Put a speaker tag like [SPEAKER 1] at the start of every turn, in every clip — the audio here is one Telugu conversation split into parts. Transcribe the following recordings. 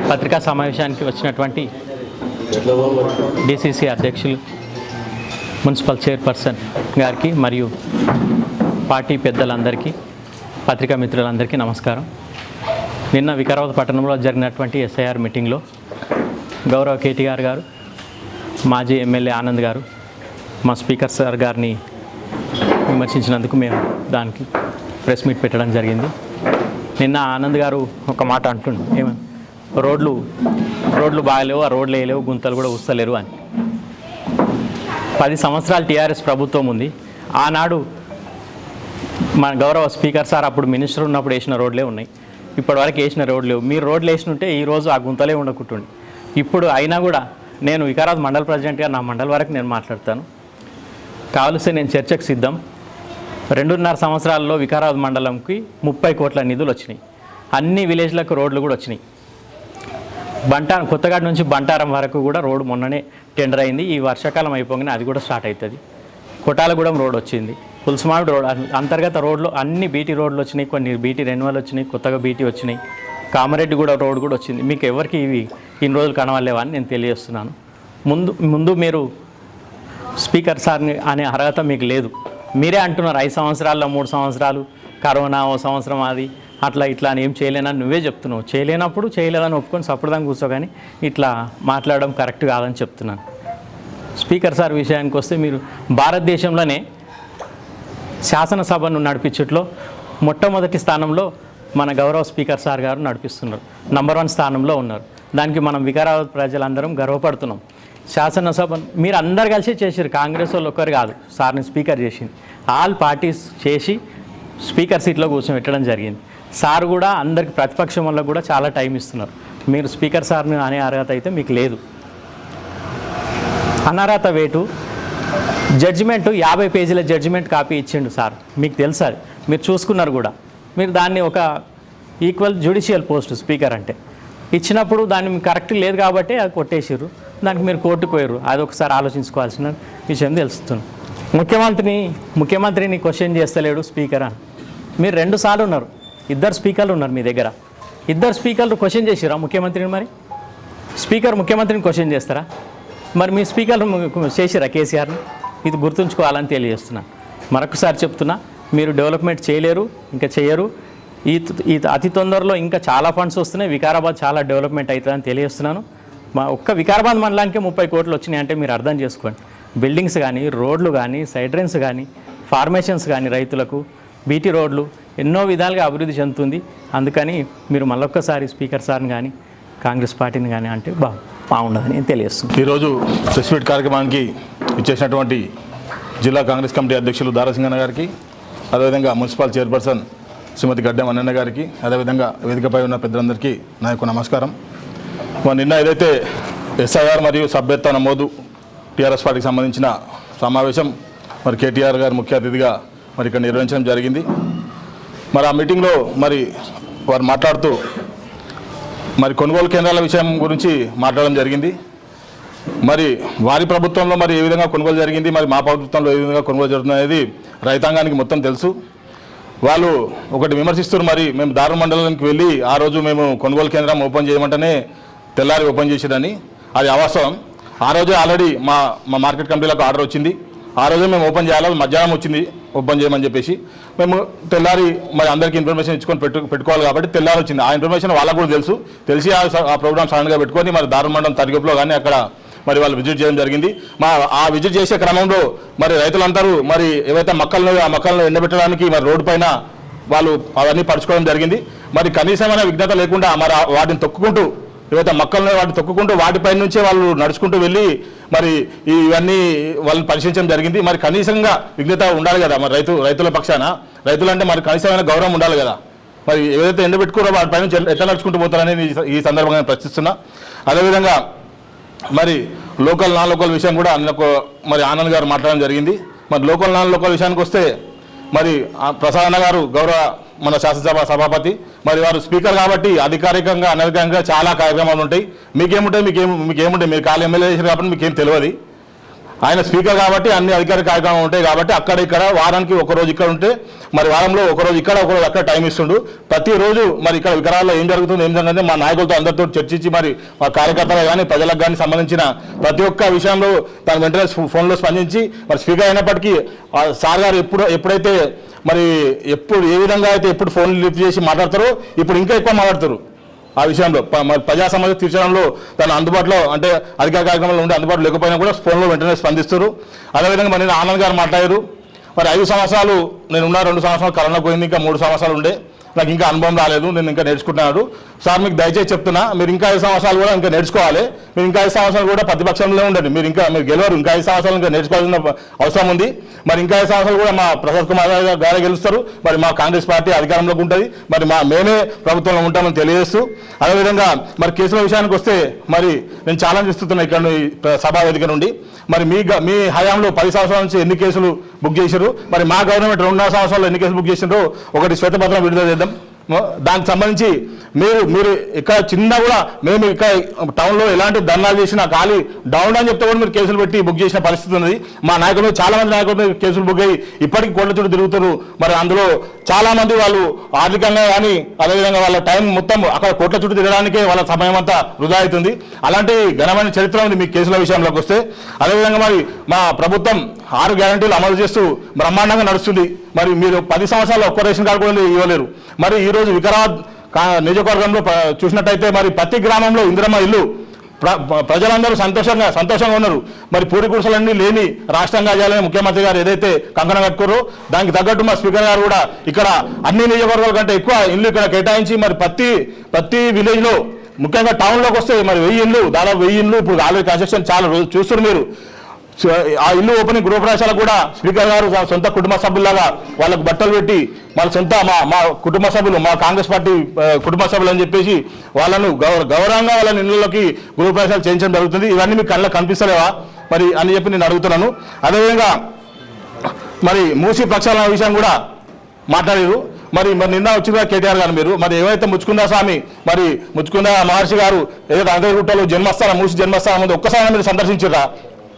[SPEAKER 1] పత్రికా సమావేశానికి వచ్చినటువంటి డిసిసి అధ్యక్షులు, మున్సిపల్ చైర్పర్సన్ గారికి మరియు పార్టీ పెద్దలందరికీ, పత్రికా మిత్రులందరికీ నమస్కారం. నిన్న వికారాబాద్ పట్టణంలో జరిగినటువంటి ఎస్ఐఆర్ మీటింగ్లో గౌరవ కేటీఆర్ గారు, మాజీ ఎమ్మెల్యే ఆనంద్ గారు మా స్పీకర్ సార్ గారిని విమర్శించినందుకు మేము దానికి ప్రెస్ మీట్ పెట్టడం జరిగింది. నిన్న ఆనంద్ గారు ఒక మాట అంటుండు, ఏమని, రోడ్లు బాగలేవు, ఆ రోడ్లు వేయలేవు, గుంతలు కూడా వస్తలేరు అని. 10 సంవత్సరాలు టీఆర్ఎస్ ప్రభుత్వం ఉంది. ఆనాడు మన గౌరవ స్పీకర్ సార్ అప్పుడు మినిస్టర్ ఉన్నప్పుడు వేసిన రోడ్లే ఉన్నాయి, ఇప్పటివరకు వేసిన రోడ్లు లేవు. మీరు రోడ్లు వేసినుంటే ఈరోజు ఆ గుంతలే ఉండకుంటుండే. ఇప్పుడు అయినా కూడా నేను వికారాబాద్ మండల ప్రెసిడెంట్గా నా మండలి వరకు నేను మాట్లాడతాను. కావలిస్తే నేను చర్చకు సిద్ధం. 2.5 సంవత్సరాల్లో వికారాబాద్ మండలంకి 30 కోట్ల నిధులు వచ్చినాయి. అన్ని విలేజ్లకు రోడ్లు కూడా వచ్చినాయి. కొత్తగాడి నుంచి బంటారం వరకు కూడా రోడ్డు మొన్ననే టెండర్ అయింది. ఈ వర్షాకాలం అయిపోగానే అది కూడా స్టార్ట్ అవుతుంది. కొటాలగూడెం రోడ్ వచ్చింది, పులుసుమామిడి రోడ్, అంతర్గత రోడ్లు అన్ని బీటీ రోడ్లు వచ్చినాయి, కొన్ని బీటీ రెన్యువల్ వచ్చినాయి, కొత్తగా బీటీ వచ్చినాయి, కామారెడ్డిగూడ రోడ్ కూడా వచ్చింది. మీకు ఎవరికి ఇవి ఇన్ని రోజులు కనవలేవా అని నేను తెలియజేస్తున్నాను. ముందు మీరు స్పీకర్ సార్ని అనే అర్హత మీకు లేదు. మీరే అంటున్నారు 5 సంవత్సరాల్లో 3 సంవత్సరాలు కరోనా, ఓ సంవత్సరం అది అట్లా ఇట్లా అని ఏం చేయలేనని నువ్వే చెప్తున్నావు. చేయలేనప్పుడు చేయలేదని ఒప్పుకొని సప్పుడుదాకా కూర్చో, కానీ ఇట్లా మాట్లాడడం కరెక్ట్ కాదని చెప్తున్నాను. స్పీకర్ సార్ విషయానికి వస్తే, మీరు భారతదేశంలోనే శాసనసభను నడిపించట్లో మొట్టమొదటి స్థానంలో మన గౌరవ స్పీకర్ సార్ గారు నడిపిస్తున్నారు, నంబర్ 1 స్థానంలో ఉన్నారు. దానికి మనం వికారాబాద్ ప్రజలందరం గర్వపడుతున్నాం. శాసనసభ మీరు అందరు కలిసి చేసారు, కాంగ్రెస్ వాళ్ళు ఒక్కరు కాదు సార్ని స్పీకర్ చేసింది. ఆల్ పార్టీస్ చేసి స్పీకర్ సీట్లో కూర్చోబెట్టడం జరిగింది. సార్ కూడా అందరికి, ప్రతిపక్షం వల్ల కూడా చాలా టైం ఇస్తున్నారు. మీరు స్పీకర్ సార్ని అనే అర్హత అయితే మీకు లేదు. అనర్హత వేటు జడ్జిమెంటు 50 పేజీల జడ్జిమెంట్ కాపీ ఇచ్చిండు సార్, మీకు తెలుసు, అది మీరు చూసుకున్నారు కూడా. మీరు దాన్ని ఒక ఈక్వల్ జ్యుడిషియల్ పోస్ట్ స్పీకర్ అంటే ఇచ్చినప్పుడు దాన్ని కరెక్ట్ లేదు కాబట్టి అది కొట్టేసారు, దానికి మీరు కోర్టుకు పోయారు. అది ఒకసారి ఆలోచించుకోవాల్సిన విషయం తెలుస్తుంది. ముఖ్యమంత్రిని క్వశ్చన్ చేస్తలేడు స్పీకర్ అని. మీరు 2 సార్లు ఉన్నారు, 2 స్పీకర్లు ఉన్నారు మీ దగ్గర. 2 స్పీకర్లు క్వశ్చన్ చేసిరా ముఖ్యమంత్రిని? మరి స్పీకర్ ముఖ్యమంత్రిని క్వశ్చన్ చేస్తారా? మరి మీ స్పీకర్లు చేసిరా కేసీఆర్ని? ఇది గుర్తుంచుకోవాలని తెలియజేస్తున్నాను. మరొకసారి చెప్తున్నా, మీరు డెవలప్మెంట్ చేయలేరు, ఇంకా చేయరు. ఈ అతి తొందరలో ఇంకా చాలా ఫండ్స్ వస్తున్నాయి, వికారాబాద్ చాలా డెవలప్మెంట్ అవుతుందని తెలియజేస్తున్నాను. మా ఒక్క వికారాబాద్ మండలానికి 30 కోట్లు వచ్చినాయి అంటే మీరు అర్థం చేసుకోండి. బిల్డింగ్స్ కానీ, రోడ్లు కానీ, సైడ్ డ్రైన్స్ కానీ, ఫార్మేషన్స్ కానీ, రైతులకు బీటీ రోడ్లు ఎన్నో విధాలుగా అభివృద్ధి చెందుతుంది. అందుకని మీరు మళ్ళొక్కసారి స్పీకర్ సార్ని కానీ, కాంగ్రెస్ పార్టీని కానీ అంటే బాగుండదని నేను తెలియజేస్తున్నాను.
[SPEAKER 2] ఈరోజు ప్రెస్ మీట్ కార్యక్రమానికి ఇచ్చేసినటువంటి జిల్లా కాంగ్రెస్ కమిటీ అధ్యక్షులు దారాసింగన్న గారికి, అదేవిధంగా మున్సిపల్ చైర్పర్సన్ శ్రీమతి గడ్డం అన్నన్న గారికి, అదేవిధంగా వేదికపై ఉన్న పెద్దలందరికీ నా యొక్క నమస్కారం. నిన్న ఏదైతే ఎస్ఐఆర్ మరియు సభ్యత్వ నమోదు టీఆర్ఎస్ పార్టీకి సంబంధించిన సమావేశం మరి కేటీఆర్ గారు ముఖ్య అతిథిగా మరి ఇక్కడ నిర్వహించడం జరిగింది. మరి ఆ మీటింగ్లో మరి వారు మాట్లాడుతూ మరి కొనుగోలు కేంద్రాల విషయం గురించి మాట్లాడడం జరిగింది. మరి వారి ప్రభుత్వంలో మరి ఏ విధంగా కొనుగోలు జరిగింది, మరి మా ప్రభుత్వంలో ఏ విధంగా కొనుగోలు జరుగుతుంది అనేది రైతాంగానికి మొత్తం తెలుసు. వాళ్ళు ఒకటి విమర్శిస్తున్నారు, మరి మేము దారుణ మండలానికి వెళ్ళి ఆ రోజు మేము కొనుగోలు కేంద్రం ఓపెన్ చేయమంటేనే తెల్లారి ఓపెన్ చేసేదని. అది అవాస్తవం. ఆ రోజే ఆల్రెడీ మా మార్కెట్ కమిటీలకు ఆర్డర్ వచ్చింది. ఆ రోజే మేము ఓపెన్ చేయాలి, మధ్యాహ్నం వచ్చింది ఓపెన్ చేయమని చెప్పేసి. మేము తెల్లారి మరి అందరికీ ఇన్ఫర్మేషన్ ఇచ్చుకొని పెట్టుకోవాలి కాబట్టి తెల్లారి వచ్చింది. ఆ ఇన్ఫర్మేషన్ వాళ్ళకు కూడా తెలిసి ఆ ప్రోగ్రామ్ సడన్గా పెట్టుకొని మరి దారుణ మండలం తరిగొప్పలో కానీ అక్కడ మరి వాళ్ళు విజిట్ చేయడం జరిగింది. ఆ విజిట్ చేసే క్రమంలో మరి రైతులందరూ మరి ఏవైతే మొక్కలను ఎండబెట్టడానికి మరి రోడ్డు పైన వాళ్ళు అవన్నీ పరుచుకోవడం జరిగింది. మరి కనీసమైన విఘ్నత లేకుండా మరి వాటిని తొక్కుకుంటూ, ఏవైతే మొక్కలను వాటిని తొక్కుకుంటూ వాటిపై నుంచే వాళ్ళు నడుచుకుంటూ వెళ్ళి మరి ఇవన్నీ వాళ్ళని పరిశీలించడం జరిగింది. మరి కనీసంగా విఘ్నత ఉండాలి కదా మరి రైతుల పక్షాన. రైతులంటే మరి కనీసమైన గౌరవం ఉండాలి కదా. మరి ఏదైతే ఎండబెట్టుకున్నారో వాటిపై నుంచి ఎట్లా నడుచుకుంటూ పోతారనేది ఈ సందర్భంగా ప్రశ్నిస్తున్నా. అదేవిధంగా మరి లోకల్ నాన్ లోకల్ విషయం కూడా మరి ఆనంద్ గారు మాట్లాడడం జరిగింది. మరి లోకల్ నాన్ లోకల్ విషయానికి వస్తే మరి ప్రసాదన్న గారు గౌరవ మన శాసనసభ సభాపతి, మరి వారు స్పీకర్ కాబట్టి అధికారికంగా అనధికారికంగా చాలా కార్యక్రమాలు ఉంటాయి. మీకేముంటాయి, మీకేముంటాయి, మీరు కాలు ఎమ్మెల్యే చేశారు కాబట్టి మీకేం తెలియదు. ఆయన స్పీకర్ కాబట్టి అన్ని అధికారిక కార్యక్రమాలు ఉంటాయి కాబట్టి అక్కడ ఇక్కడ వారానికి ఒకరోజు ఇక్కడ ఉంటే మరి వారంలో ఒకరోజు ఇక్కడ ఒకరోజు అక్కడ టైం ఇస్తుండు. ప్రతిరోజు మరి ఇక్కడ వికారాల్లో ఏం జరుగుతుంది ఏం జరుగుతుంది మా నాయకులతో అందరితో చర్చించి మరి మా కార్యకర్తలు కానీ ప్రజలకు కానీ సంబంధించిన ప్రతి ఒక్క విషయంలో తన వెంటనే ఫోన్లో స్పందించి మరి స్పీకర్ అయినప్పటికీ సార్ గారు ఎప్పుడైతే మరి ఏ విధంగా అయితే ఎప్పుడు ఫోన్ లిఫ్ట్ చేసి మాట్లాడతారో ఇప్పుడు ఇంకా ఎక్కువ మాట్లాడతారు. ఆ విషయంలో ప్రజా సమస్య తీర్చడంలో తన అందుబాటులో అంటే అధికార కార్యక్రమంలో ఉండే అందుబాటులో లేకపోయినా కూడా ఫోన్లో వెంటనే స్పందిస్తారు. అదేవిధంగా మరి ఆనంద్ గారు మాట్లాడారు. మరి 5 సంవత్సరాలు నేనున్నా, 2 సంవత్సరాలు కరోనా పోయింది, ఇంకా 3 సంవత్సరాలు ఉండే నాకు ఇంకా అనుభవం రాలేదు, నేను ఇంకా నేర్చుకుంటున్నాను సార్. మీకు దయచేసి చెప్తున్నా, మీరు ఇంకా 5 సంవత్సరాలు కూడా ఇంకా నేర్చుకోవాలి. మీరు ఇంకా 5 సంవత్సరాలు కూడా ప్రతిపక్షంలో ఉండండి. మీరు గెలవరు. ఇంకా 5 సంవత్సరాలు ఇంకా నేర్చుకోవాల్సిన అవసరం ఉంది. మరి ఇంకా 5 సంవత్సరాలు కూడా మా ప్రసాద్ కుమార్ గారే గెలుస్తారు. మరి మా కాంగ్రెస్ పార్టీ అధికారంలోకి ఉంటుంది. మరి మేమే ప్రభుత్వంలో ఉంటామని తెలియజేస్తూ, అదేవిధంగా మరి కేసుల విషయానికి వస్తే మరి నేను ఛాలెంజ్ ఇస్తున్నా ఇక్కడ సభా వేదిక నుండి. మరి మీ హయాంలో 10 సంవత్సరాల నుంచి ఎన్ని కేసులు బుక్ చేశారు? మరి మా గవర్నమెంట్ 2.5 సంవత్సరాల్లో ఎన్ని కేసులు బుక్ చేసిండ్రో ఒకటి శ్వేతపత్రం విడుదల చేద్దాం. దానికి సంబంధించి మీరు ఇక్కడ చిన్న కూడా మేము ఇక్కడ టౌన్లో ఎలాంటి ధర్నాలు చేసినా ఖాళీ డౌన్ అని చెప్తే కూడా మీరు కేసులు పెట్టి బుక్ చేసిన పరిస్థితి ఉన్నది. మా నాయకులు చాలా మంది నాయకులు కేసులు బుక్ అయ్యి ఇప్పటికీ కోట్ల చుట్టూ తిరుగుతారు. మరి అందులో చాలా మంది వాళ్ళు ఆర్థికంగా కానీ అదేవిధంగా వాళ్ళ టైం మొత్తం అక్కడ కోట్ల చుట్టూ తిరగడానికే వాళ్ళ సమయం అంతా వృధా అవుతుంది. అలాంటి ఘనమైన చరిత్ర ఉంది మీ కేసుల విషయంలోకి వస్తే. అదేవిధంగా మరి మా ప్రభుత్వం 6 గ్యారంటీలు అమలు చేస్తూ బ్రహ్మాండంగా నడుస్తుంది. మరి మీరు 10 సంవత్సరాలు ఒక్క రేషన్ కార్డు కూడా ఇవ్వలేరు. మరి ఈరోజు వికారాబాద్ నియోజకవర్గంలో చూసినట్టయితే మరి ప్రతి గ్రామంలో ఇందిరమ్మ ఇల్లు ప్రజలందరూ సంతోషంగా ఉన్నారు. మరి పూరి గుడిసెలన్నీ లేని రాష్ట్రంగా చేయాలని ముఖ్యమంత్రి గారు ఏదైతే కంకణం కట్టుకోరో దానికి తగ్గట్టు మా స్పీకర్ గారు కూడా ఇక్కడ అన్ని నియోజకవర్గాల కంటే ఎక్కువ ఇల్లు ఇక్కడ కేటాయించి మరి ప్రతి విలేజ్లో ముఖ్యంగా టౌన్లోకి వస్తే మరి 1000 ఇల్లు, దాదాపు 1000 ఇల్లు ఇప్పుడు ఆల్రెడీ కన్స్ట్రక్షన్ చాలా రోజు చూస్తున్నారు మీరు. ఆ ఇల్లు ఓపెనింగ్ గృహప్రవేశాలు కూడా స్పీకర్ గారు సొంత కుటుంబ సభ్యులాగా వాళ్ళకు బట్టలు పెట్టి వాళ్ళ సొంత మా కుటుంబ సభ్యులు, మా కాంగ్రెస్ పార్టీ కుటుంబ సభ్యులు అని చెప్పేసి వాళ్ళను గౌరవంగా వాళ్ళ ఇళ్ళలోకి గృహప్రవేశాలు చేయించడం జరుగుతుంది. ఇవన్నీ మీకు కళ్ళకు కనిపిస్తలేవా మరి అని చెప్పి నేను అడుగుతున్నాను. అదేవిధంగా మరి మూసీ ప్రక్షాళన విషయం కూడా మాట్లాడారు. మరి నిన్న వచ్చిందా కేటీఆర్ గారు మీరు మరి ఏవైతే ముచ్చుకుందా స్వామి మరి ముచ్చుకుందా మహర్షి గారు ఏదైతే అందరిగుట్టలో జన్మస్థానం మూసి జన్మస్థానం ఉంది ఒక్కసారి మీరు సందర్శించారా?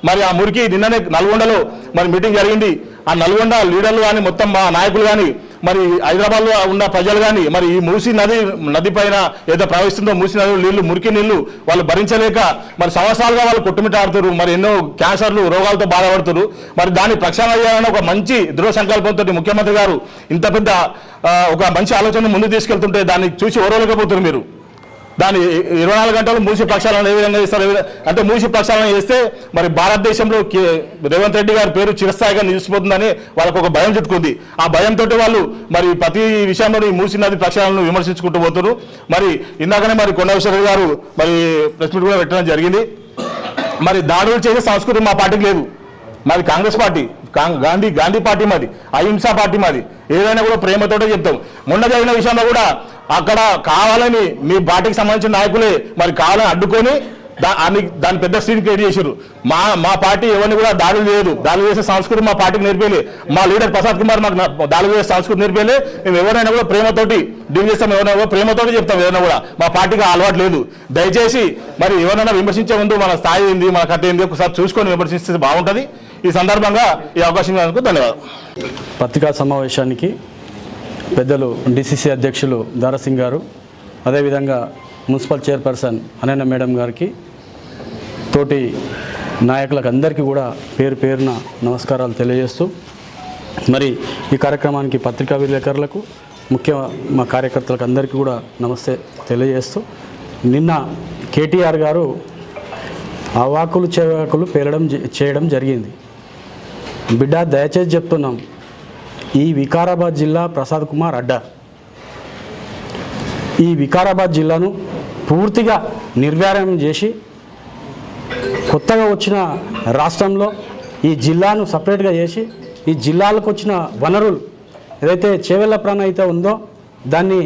[SPEAKER 2] మరి ఆ మురికి నిన్ననే నల్గొండలో మరి మీటింగ్ జరిగింది. ఆ నల్గొండ లీడర్లు కానీ మొత్తం మా నాయకులు కానీ మరి హైదరాబాద్లో ఉన్న ప్రజలు కానీ మరి ఈ మూసీ నది పైన ఏదో ప్రవహిస్తుందో మూసీ నది మురికి నీళ్లు వాళ్ళు భరించలేక మరి సంవత్సరాలుగా వాళ్ళు కొట్టుమిట్టాడుతారు. మరి ఎన్నో క్యాన్సర్లు రోగాలతో బాధపడుతారు. మరి దాన్ని ప్రక్షాళన చేయాలని ఒక మంచి దృఢ సంకల్పంతో ముఖ్యమంత్రి గారు ఇంత పెద్ద ఒక మంచి ఆలోచన ముందు తీసుకెళ్తుంటే దాన్ని చూసి ఓరలేకపోతున్నారు మీరు. దాన్ని 24 గంటలు మూసి ప్రక్షాళన ఏ విధంగా చేస్తారు అంటే మూసి ప్రక్షాళన చేస్తే మరి భారతదేశంలో రేవంత్ రెడ్డి గారి పేరు చిరస్థాయిగా నిలిచిపోతుందని వాళ్ళకు ఒక భయం చుట్టుకుంది. ఆ భయంతో వాళ్ళు మరి ప్రతి విషయంలో ఈ మూసి నది ప్రక్షాళనను విమర్శించుకుంటూ పోతున్నారు. మరి ఇందాకనే మరి కొండ విశ్వరెడ్డి గారు మరి ప్రెస్ మీట్ కూడా పెట్టడం జరిగింది. మరి దాడులు చేసే సంస్కృతి మా పార్టీకి లేదు. మాది కాంగ్రెస్ పార్టీ, గాంధీ పార్టీ మాది, అహింసా పార్టీ మాది. ఏదైనా కూడా ప్రేమతోటే చెప్తాం. మొన్న జరిగిన విషయంలో కూడా అక్కడ కావాలని మీ పార్టీకి సంబంధించిన నాయకులే మరి కావాలని అడ్డుకొని దాని పెద్ద స్క్రీన్ క్రియేట్ చేశారు. మా పార్టీ ఎవరిని కూడా దాడులు చేయదు. దాడులు చేసే సంస్కృతి మా పార్టీకి నేర్పేలే. మా లీడర్ ప్రసాద్ కుమార్ మాకు దాడులు చేసే సంస్కృతి నేర్పేలే. మేము ఎవరైనా కూడా ప్రేమతోటి డీల్ చేస్తాం, ఎవరైనా కూడా ప్రేమతోటి చెప్తాం. ఏదైనా కూడా మా పార్టీకి అలవాటు లేదు. దయచేసి మరి ఎవరైనా విమర్శించే ముందు మన స్థాయి ఏంది, మన కథ ఏంది ఒకసారి చూసుకొని విమర్శిస్తే బాగుంటుంది. ఈ సందర్భంగా ఈ అవకాశం ఇచ్చినందుకు ధన్యవాదాలు.
[SPEAKER 3] పత్రికా సమావేశానికి పెద్దలు డిసిసి అధ్యక్షులు దారాసింగ్ గారు, అదేవిధంగా మున్సిపల్ చైర్పర్సన్ అనన్న మేడం గారికి, తోటి నాయకులకు అందరికీ కూడా పేరున నమస్కారాలు తెలియజేస్తూ మరి ఈ కార్యక్రమానికి పత్రికా విలేకరులకు ముఖ్య మా కార్యకర్తలకు అందరికీ కూడా నమస్తే తెలియజేస్తూ, నిన్న కేటీఆర్ గారు అవాకులు చెవాకులు చేయడం జరిగింది. బిడ్డ దయచేసి చెప్తున్నాం, ఈ వికారాబాద్ జిల్లా ప్రసాద్ కుమార్ అడ్డా. ఈ వికారాబాద్ జిల్లాను పూర్తిగా నిర్వీర్యం చేసి కొత్తగా వచ్చిన రాష్ట్రంలో ఈ జిల్లాను సపరేట్గా చేసి ఈ జిల్లాలకు వచ్చిన వనరులు ఏదైతే చేవెళ్ళ ప్రాణ అయితే ఉందో దాన్ని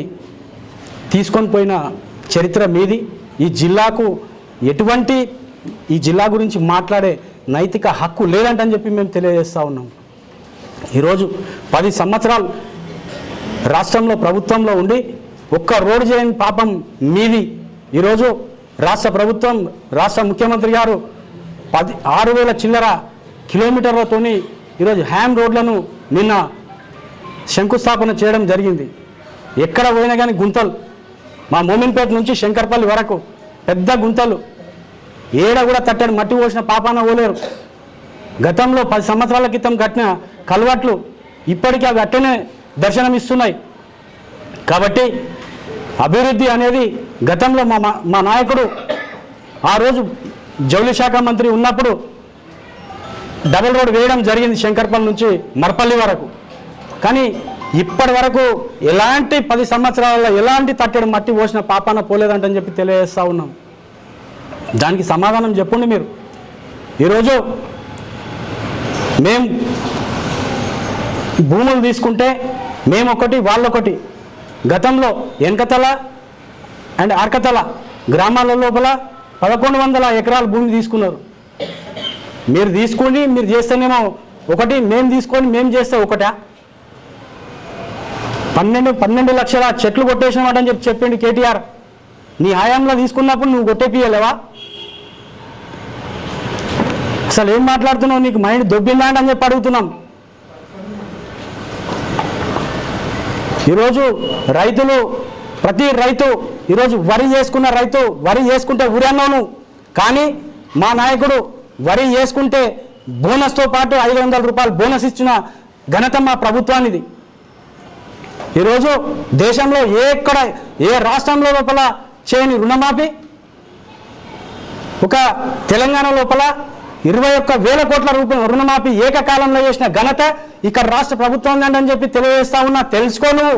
[SPEAKER 3] తీసుకొని పోయిన చరిత్ర మీది. ఈ జిల్లాకు ఎటువంటి ఈ జిల్లా గురించి మాట్లాడే నైతిక హక్కు లేదంటని చెప్పి మేము తెలియజేస్తూ ఉన్నాం. ఈరోజు 10 సంవత్సరాలు రాష్ట్రంలో ప్రభుత్వంలో ఉండి ఒక్క రోడ్డు చేయని పాపం మీది. ఈరోజు రాష్ట్ర ప్రభుత్వం, రాష్ట్ర ముఖ్యమంత్రి గారు 6,000 చిల్లర కిలోమీటర్లతోని ఈరోజు హ్యామ్ రోడ్లను నిన్న శంకుస్థాపన చేయడం జరిగింది. ఎక్కడ పోయినా కానీ గుంతలు, మా మోమిన్పేట నుంచి శంకర్పల్లి వరకు పెద్ద గుంతలు, ఏడ కూడా తట్టడి మట్టి పోసిన పాపాన పోలేరు. గతంలో 10 సంవత్సరాల క్రితం కట్టిన కల్వట్లు ఇప్పటికీ అవి అట్టనే దర్శనమిస్తున్నాయి. కాబట్టి అభివృద్ధి అనేది గతంలో మా నాయకుడు ఆ రోజు జౌళి శాఖ మంత్రి ఉన్నప్పుడు డబుల్ రోడ్ వేయడం జరిగింది శంకర్పల్లి నుంచి మర్పల్లి వరకు. కానీ ఇప్పటి వరకు ఎలాంటి 10 సంవత్సరాలలో ఎలాంటి తట్టడి మట్టి పోసిన పాపాన పోలేదంటని చెప్పి తెలియజేస్తూ ఉన్నాం. దానికి సమాధానం చెప్పండి మీరు. ఈరోజు మేము భూములు తీసుకుంటే మేమొకటి వాళ్ళొకటి. గతంలో వెనకతల అండ్ అరకతల గ్రామాల లోపల 1100 ఎకరాల భూమి తీసుకున్నారు. మీరు తీసుకుని మీరు చేస్తేనేమో ఒకటి, మేము తీసుకొని మేము చేస్తే ఒకటా? 12 లక్షల చెట్లు కొట్టేసినామని చెప్పిండు కేటీఆర్. నీ హయాంలో తీసుకున్నప్పుడు నువ్వు కొట్టేపియలేవా? అసలు ఏం మాట్లాడుతున్నావు? నీకు మైండ్ దొబ్బిందా అని చెప్పి అడుగుతున్నాం. ఈరోజు రైతులు, ప్రతి రైతు ఈరోజు వరి చేసుకున్న రైతు వరి చేసుకుంటే ఊరన్నాను, కానీ మా నాయకుడు వరి చేసుకుంటే బోనస్తో పాటు 500 రూపాయలు బోనస్ ఇచ్చిన ఘనత మా ప్రభుత్వానిది. ఈరోజు దేశంలో ఏ రాష్ట్రంలో లోపల చేయని రుణమాఫీ ఒక తెలంగాణ లోపల 21,000 కోట్ల రూపాయల రుణమాఫీ ఏకకాలంలో చేసిన ఘనత ఇక్కడ రాష్ట్ర ప్రభుత్వం అని చెప్పి తెలియజేస్తా ఉన్నా. తెలుసుకో నువ్వు.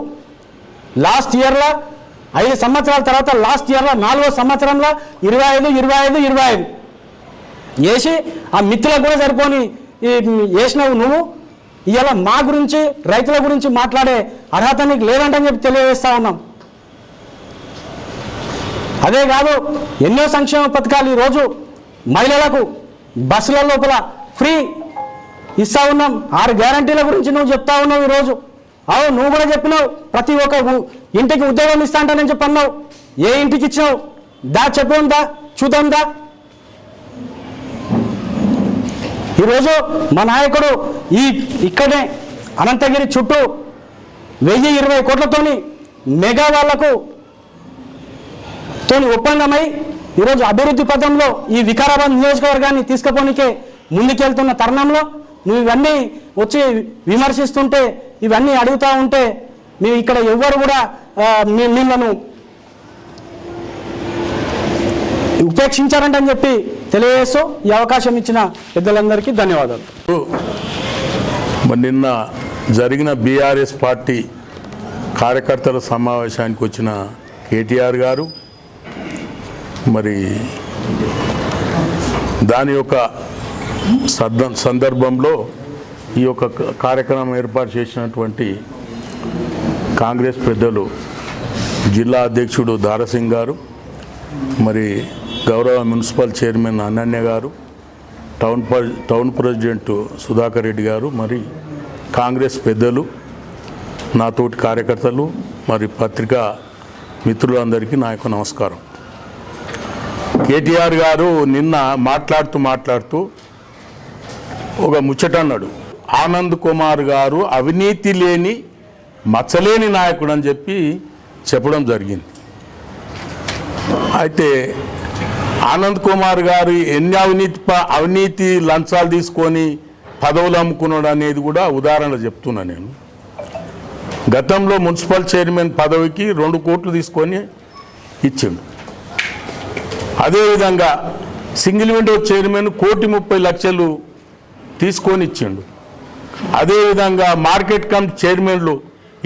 [SPEAKER 3] లాస్ట్ ఇయర్లో 5 సంవత్సరాల తర్వాత లాస్ట్ ఇయర్లో 4వ సంవత్సరంలో 25 వేసి ఆ మిత్రులకు కూడా సరిపోని వేసినావు నువ్వు. ఇవాళ మా గురించి రైతుల గురించి మాట్లాడే అర్హత నీకు లేదంటని చెప్పి తెలియజేస్తా ఉన్నాం. అదే కాదు, ఎన్నో సంక్షేమ పథకాలు ఈరోజు మహిళలకు బస్సుల లోపల ఫ్రీ ఇస్తా ఉన్నాం. 6 గ్యారంటీల గురించి నువ్వు చెప్తా ఉన్నావు ఈరోజు. అవు నువ్వు కూడా చెప్పినావు, ప్రతి ఒక్క ఇంటికి ఉద్యోగం ఇస్తా అంటానని చెప్పి అన్నావు. ఏ ఇంటికి ఇచ్చినావు? చెప్పందా, చూద్దాందా. ఈరోజు మా నాయకుడు ఇక్కడే అనంతగిరి చుట్టూ 1020 కోట్లతోని మెగా వాళ్లకు ఒప్పందమై ఈరోజు అభివృద్ధి పథంలో ఈ వికారాబాద్ నియోజకవర్గాన్ని తీసుకుపోనికే ముందుకెళ్తున్న తరుణంలో నువ్వు ఇవన్నీ వచ్చి విమర్శిస్తుంటే, ఇవన్నీ అడుగుతూ ఉంటే మేము ఇక్కడ ఎవ్వరు కూడా మిమ్మల్ని ఉపేక్షించారంటని చెప్పి తెలియజేస్తూ ఈ అవకాశం ఇచ్చిన పెద్దలందరికీ ధన్యవాదాలు.
[SPEAKER 4] నిన్న జరిగిన బీఆర్ఎస్ పార్టీ కార్యకర్తల సమావేశానికి వచ్చిన కేటీఆర్ గారు మరి దాని యొక్క సందర్భంలో ఈ యొక్క కార్యక్రమం ఏర్పాటు చేసినటువంటి కాంగ్రెస్ పెద్దలు జిల్లా అధ్యక్షుడు దారసింగ్ గారు, మరి గౌరవ మున్సిపల్ చైర్మన్ అనన్య గారు, టౌన్ ప్రెసిడెంట్ సుధాకర్ రెడ్డి గారు, మరి కాంగ్రెస్ పెద్దలు, నాతోటి కార్యకర్తలు, మరి పత్రికా మిత్రులందరికీ నా యొక్క నమస్కారం. కేటీఆర్ గారు నిన్న మాట్లాడుతూ ఒక ముచ్చట అన్నాడు. ఆనంద్ కుమార్ గారు అవినీతి లేని మచ్చలేని నాయకుడు అని చెప్పి చెప్పడం జరిగింది. అయితే ఆనంద్ కుమార్ గారు ఎన్ని అవినీతి లంచాలు తీసుకొని పదవులు అమ్ముకున్నాడు అనేది కూడా ఉదాహరణ చెప్తున్నా నేను. గతంలో మున్సిపల్ చైర్మన్ పదవికి 2 కోట్లు తీసుకొని ఇచ్చిండు. అదేవిధంగా సింగిల్ విండో చైర్మన్ 1,30,00,000 తీసుకొని ఇచ్చిండు. అదేవిధంగా మార్కెట్ కమిటీ చైర్మన్లు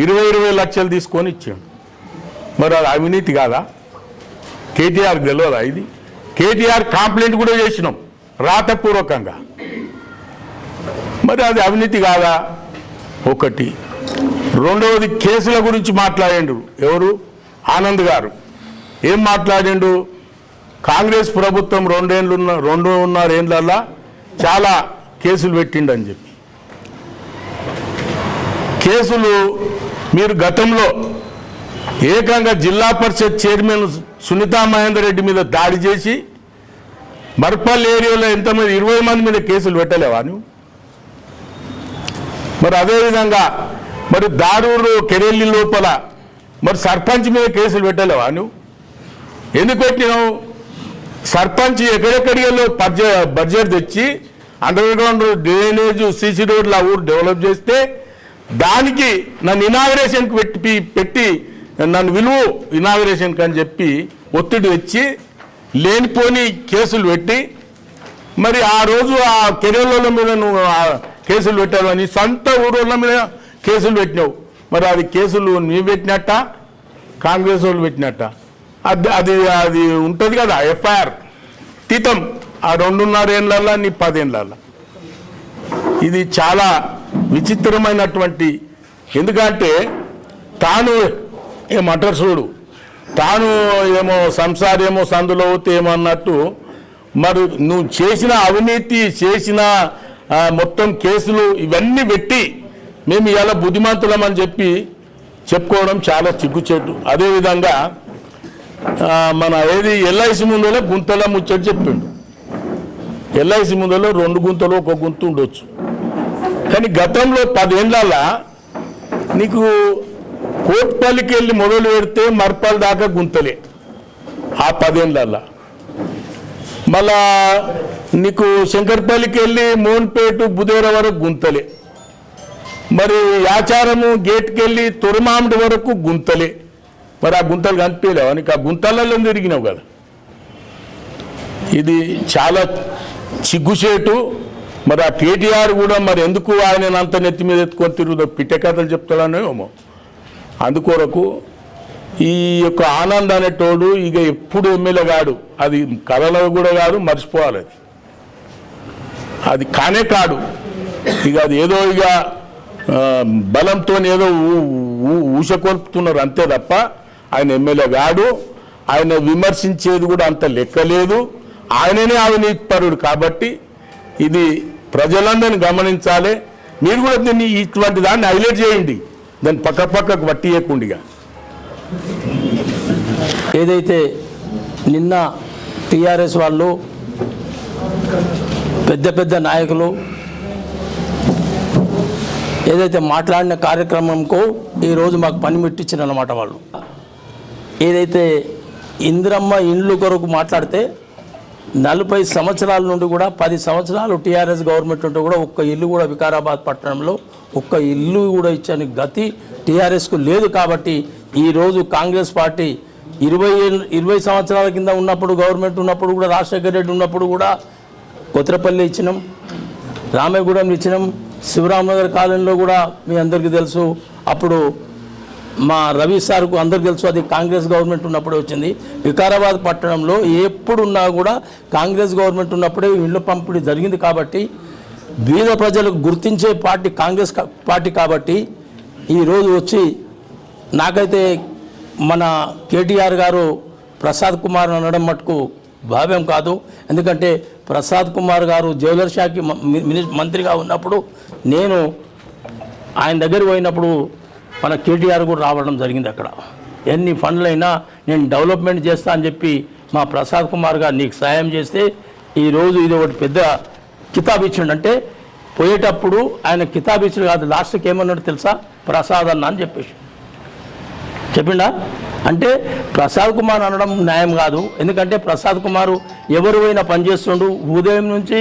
[SPEAKER 4] 20 లక్షలు తీసుకొని ఇచ్చిండు. మరి అది అవినీతి కాదా? కేటీఆర్కి తెలియదా ఇది? కేటీఆర్ కంప్లైంట్ కూడా చేసినాం రాతపూర్వకంగా. మరి అది అవినీతి కాదా? ఒకటి. రెండవది, కేసుల గురించి మాట్లాడిండు ఎవరు? ఆనంద్ గారు. ఏం మాట్లాడిండు? కాంగ్రెస్ ప్రభుత్వం 2.5 ఏళ్ళ చాలా కేసులు పెట్టిండని చెప్పి. కేసులు మీరు గతంలో ఏకంగా జిల్లా పరిషత్ చైర్మన్ సునీతా మహేందర్ రెడ్డి మీద దాడి చేసి మర్పల్ ఏరియాలో ఎంతమంది 20 మంది మీద కేసులు పెట్టలేవా నువ్వు? మరి అదేవిధంగా మరి దారూరు కెరెల్లి లోపల మరి సర్పంచ్ మీద కేసులు పెట్టలేవా నువ్వు? ఎందుకు పెట్టినావు? సర్పంచ్ ఎక్కడెక్కడిలో బడ్జెట్ తెచ్చి అండర్ గ్రౌండ్ డ్రైనేజ్ సీసీ రోడ్లు ఆ ఊరు డెవలప్ చేస్తే దానికి నన్ను ఇనాగరేషన్కి పెట్టి నన్ను విలువ ఇనాగరేషన్కి అని చెప్పి ఒత్తిడి తెచ్చి లేనిపోని కేసులు పెట్టి మరి ఆ రోజు ఆ కెరీర్ల మీద నువ్వు కేసులు పెట్టావు అని సొంత ఊరోళ్ళ మీద కేసులు పెట్టినావు. మరి అది కేసులు నీవు పెట్టినట్ట కాంగ్రెస్ వాళ్ళు పెట్టినట్ట? అది అది అది ఉంటుంది కదా ఎఫ్ఐఆర్ తీతం ఆ 2.5 ఏళ్ళ నీ 10 ఏళ్ళ. ఇది చాలా విచిత్రమైనటువంటి, ఎందుకంటే తాను ఏమంటారు చూడు, తాను ఏమో సంసారం ఏమో సందులో అవుతే ఏమో అన్నట్టు మరి నువ్వు చేసిన అవినీతి చేసిన మొత్తం కేసులు ఇవన్నీ పెట్టి మేము ఇలా బుద్ధిమంతులమని చెప్పి చెప్పుకోవడం చాలా చిగ్గుచేటు. అదేవిధంగా మన ఏది ఎల్ఐసి ముందులో గుంతల ముచ్చట చెప్పిండు. ఎల్ఐసి ముందులో 2 గుంతలు 1 గుంత ఉండొచ్చు, కానీ గతంలో 10 ఏళ్ళ నీకు కోట్పల్లికి వెళ్ళి మొదలు పెడితే మర్పల్ దాకా గుంతలే ఆ 10 ఏళ్ళ. మళ్ళా నీకు శంకర్పల్లికి వెళ్ళి మోన్పేట బుధేర వరకు గుంతలే, మరి యాచారము గేట్కి వెళ్ళి తొరమామిడి వరకు గుంతలే. మరి ఆ గుంతలు కనిపించలేవా నీకు? ఆ గుంతలలో తిరిగినావు కదా. ఇది చాలా చిగ్గుచేటు. మరి ఆ కేటీఆర్ కూడా మరి ఎందుకు ఆయన అంత నెత్తి మీద ఎత్తుకొని తిరుగుతా పిట్టే కథలు చెప్తాడనో ఏమో. అందుకొరకు ఈ యొక్క ఆనంద్ అనేటోడు ఇక ఎప్పుడు ఎమ్మెల్యే కాడు, అది కళలో కూడా కాదు, మర్చిపోవాలి. అది కానే కాడు. ఇక అది ఏదో ఇక బలంతో ఏదో ఊసకొల్పుతున్నారు అంతే తప్ప ఆయన ఎమ్మెల్యే కాడు. ఆయన విమర్శించేది కూడా అంత లెక్కలేదు. ఆయననే అవినీతిపరుడు. కాబట్టి ఇది ప్రజలందరినీ గమనించాలి. మీరు కూడా దీన్ని ఇటువంటి దాన్ని హైలైట్ చేయండి, దాన్ని పక్కకు పట్టియకుండా.
[SPEAKER 5] ఏదైతే నిన్న టీఆర్ఎస్ వాళ్ళు పెద్ద నాయకులు ఏదైతే మాట్లాడిన కార్యక్రమంకు ఈరోజు మాకు పని పెట్టించిన అన్నమాట. వాళ్ళు ఏదైతే ఇందిరమ్మ ఇండ్లు కొరకు మాట్లాడితే 40 సంవత్సరాల నుండి కూడా 10 సంవత్సరాలు టీఆర్ఎస్ గవర్నమెంట్ ఉంటే కూడా ఒక్క ఇల్లు కూడా వికారాబాద్ పట్టణంలో ఒక్క ఇల్లు కూడా ఇచ్చని గతి టీఆర్ఎస్కు లేదు. కాబట్టి ఈరోజు కాంగ్రెస్ పార్టీ 20 సంవత్సరాల కింద ఉన్నప్పుడు గవర్నమెంట్ ఉన్నప్పుడు కూడా రాజశేఖర రెడ్డి ఉన్నప్పుడు కూడా కొత్తపల్లి ఇచ్చినాం, రామేగూడెం ఇచ్చినాం, శివరామనగర్ కాలనీలో కూడా మీ అందరికీ తెలుసు. అప్పుడు మా రవి సార్కు అందరికీ తెలుసు, అది కాంగ్రెస్ గవర్నమెంట్ ఉన్నప్పుడే వచ్చింది. వికారాబాద్ పట్టణంలో ఎప్పుడున్నా కూడా కాంగ్రెస్ గవర్నమెంట్ ఉన్నప్పుడే ఇళ్ళు పంపిణీ జరిగింది. కాబట్టి బీద ప్రజలకు గుర్తించే పార్టీ కాంగ్రెస్ పార్టీ. కాబట్టి ఈరోజు వచ్చి నాకైతే మన కేటీఆర్ గారు ప్రసాద్ కుమార్ అనడం మటుకు భావ్యం కాదు. ఎందుకంటే ప్రసాద్ కుమార్ గారు జ్యువెలర్ శాఖ మంత్రిగా ఉన్నప్పుడు నేను ఆయన దగ్గర పోయినప్పుడు మన కేటీఆర్ కూడా రావడం జరిగింది. అక్కడ ఎన్ని ఫండ్లైనా నేను డెవలప్మెంట్ చేస్తా అని చెప్పి మా ప్రసాద్ కుమార్ గారు నీకు సాయం చేస్తే ఈరోజు ఇది ఒకటి పెద్ద కితాబ్ ఇచ్చిండు. అంటే పోయేటప్పుడు ఆయన కితాబ్ ఇచ్చిండు కాదు, లాస్ట్కి ఏమన్నాడు తెలుసా? ప్రసాద్ అన్న అని చెప్పేసి చెప్పిండా. అంటే ప్రసాద్ కుమార్ అనడం న్యాయం కాదు. ఎందుకంటే ప్రసాద్ కుమారు ఎవరు పోయినా పనిచేస్తుండు. ఉదయం నుంచి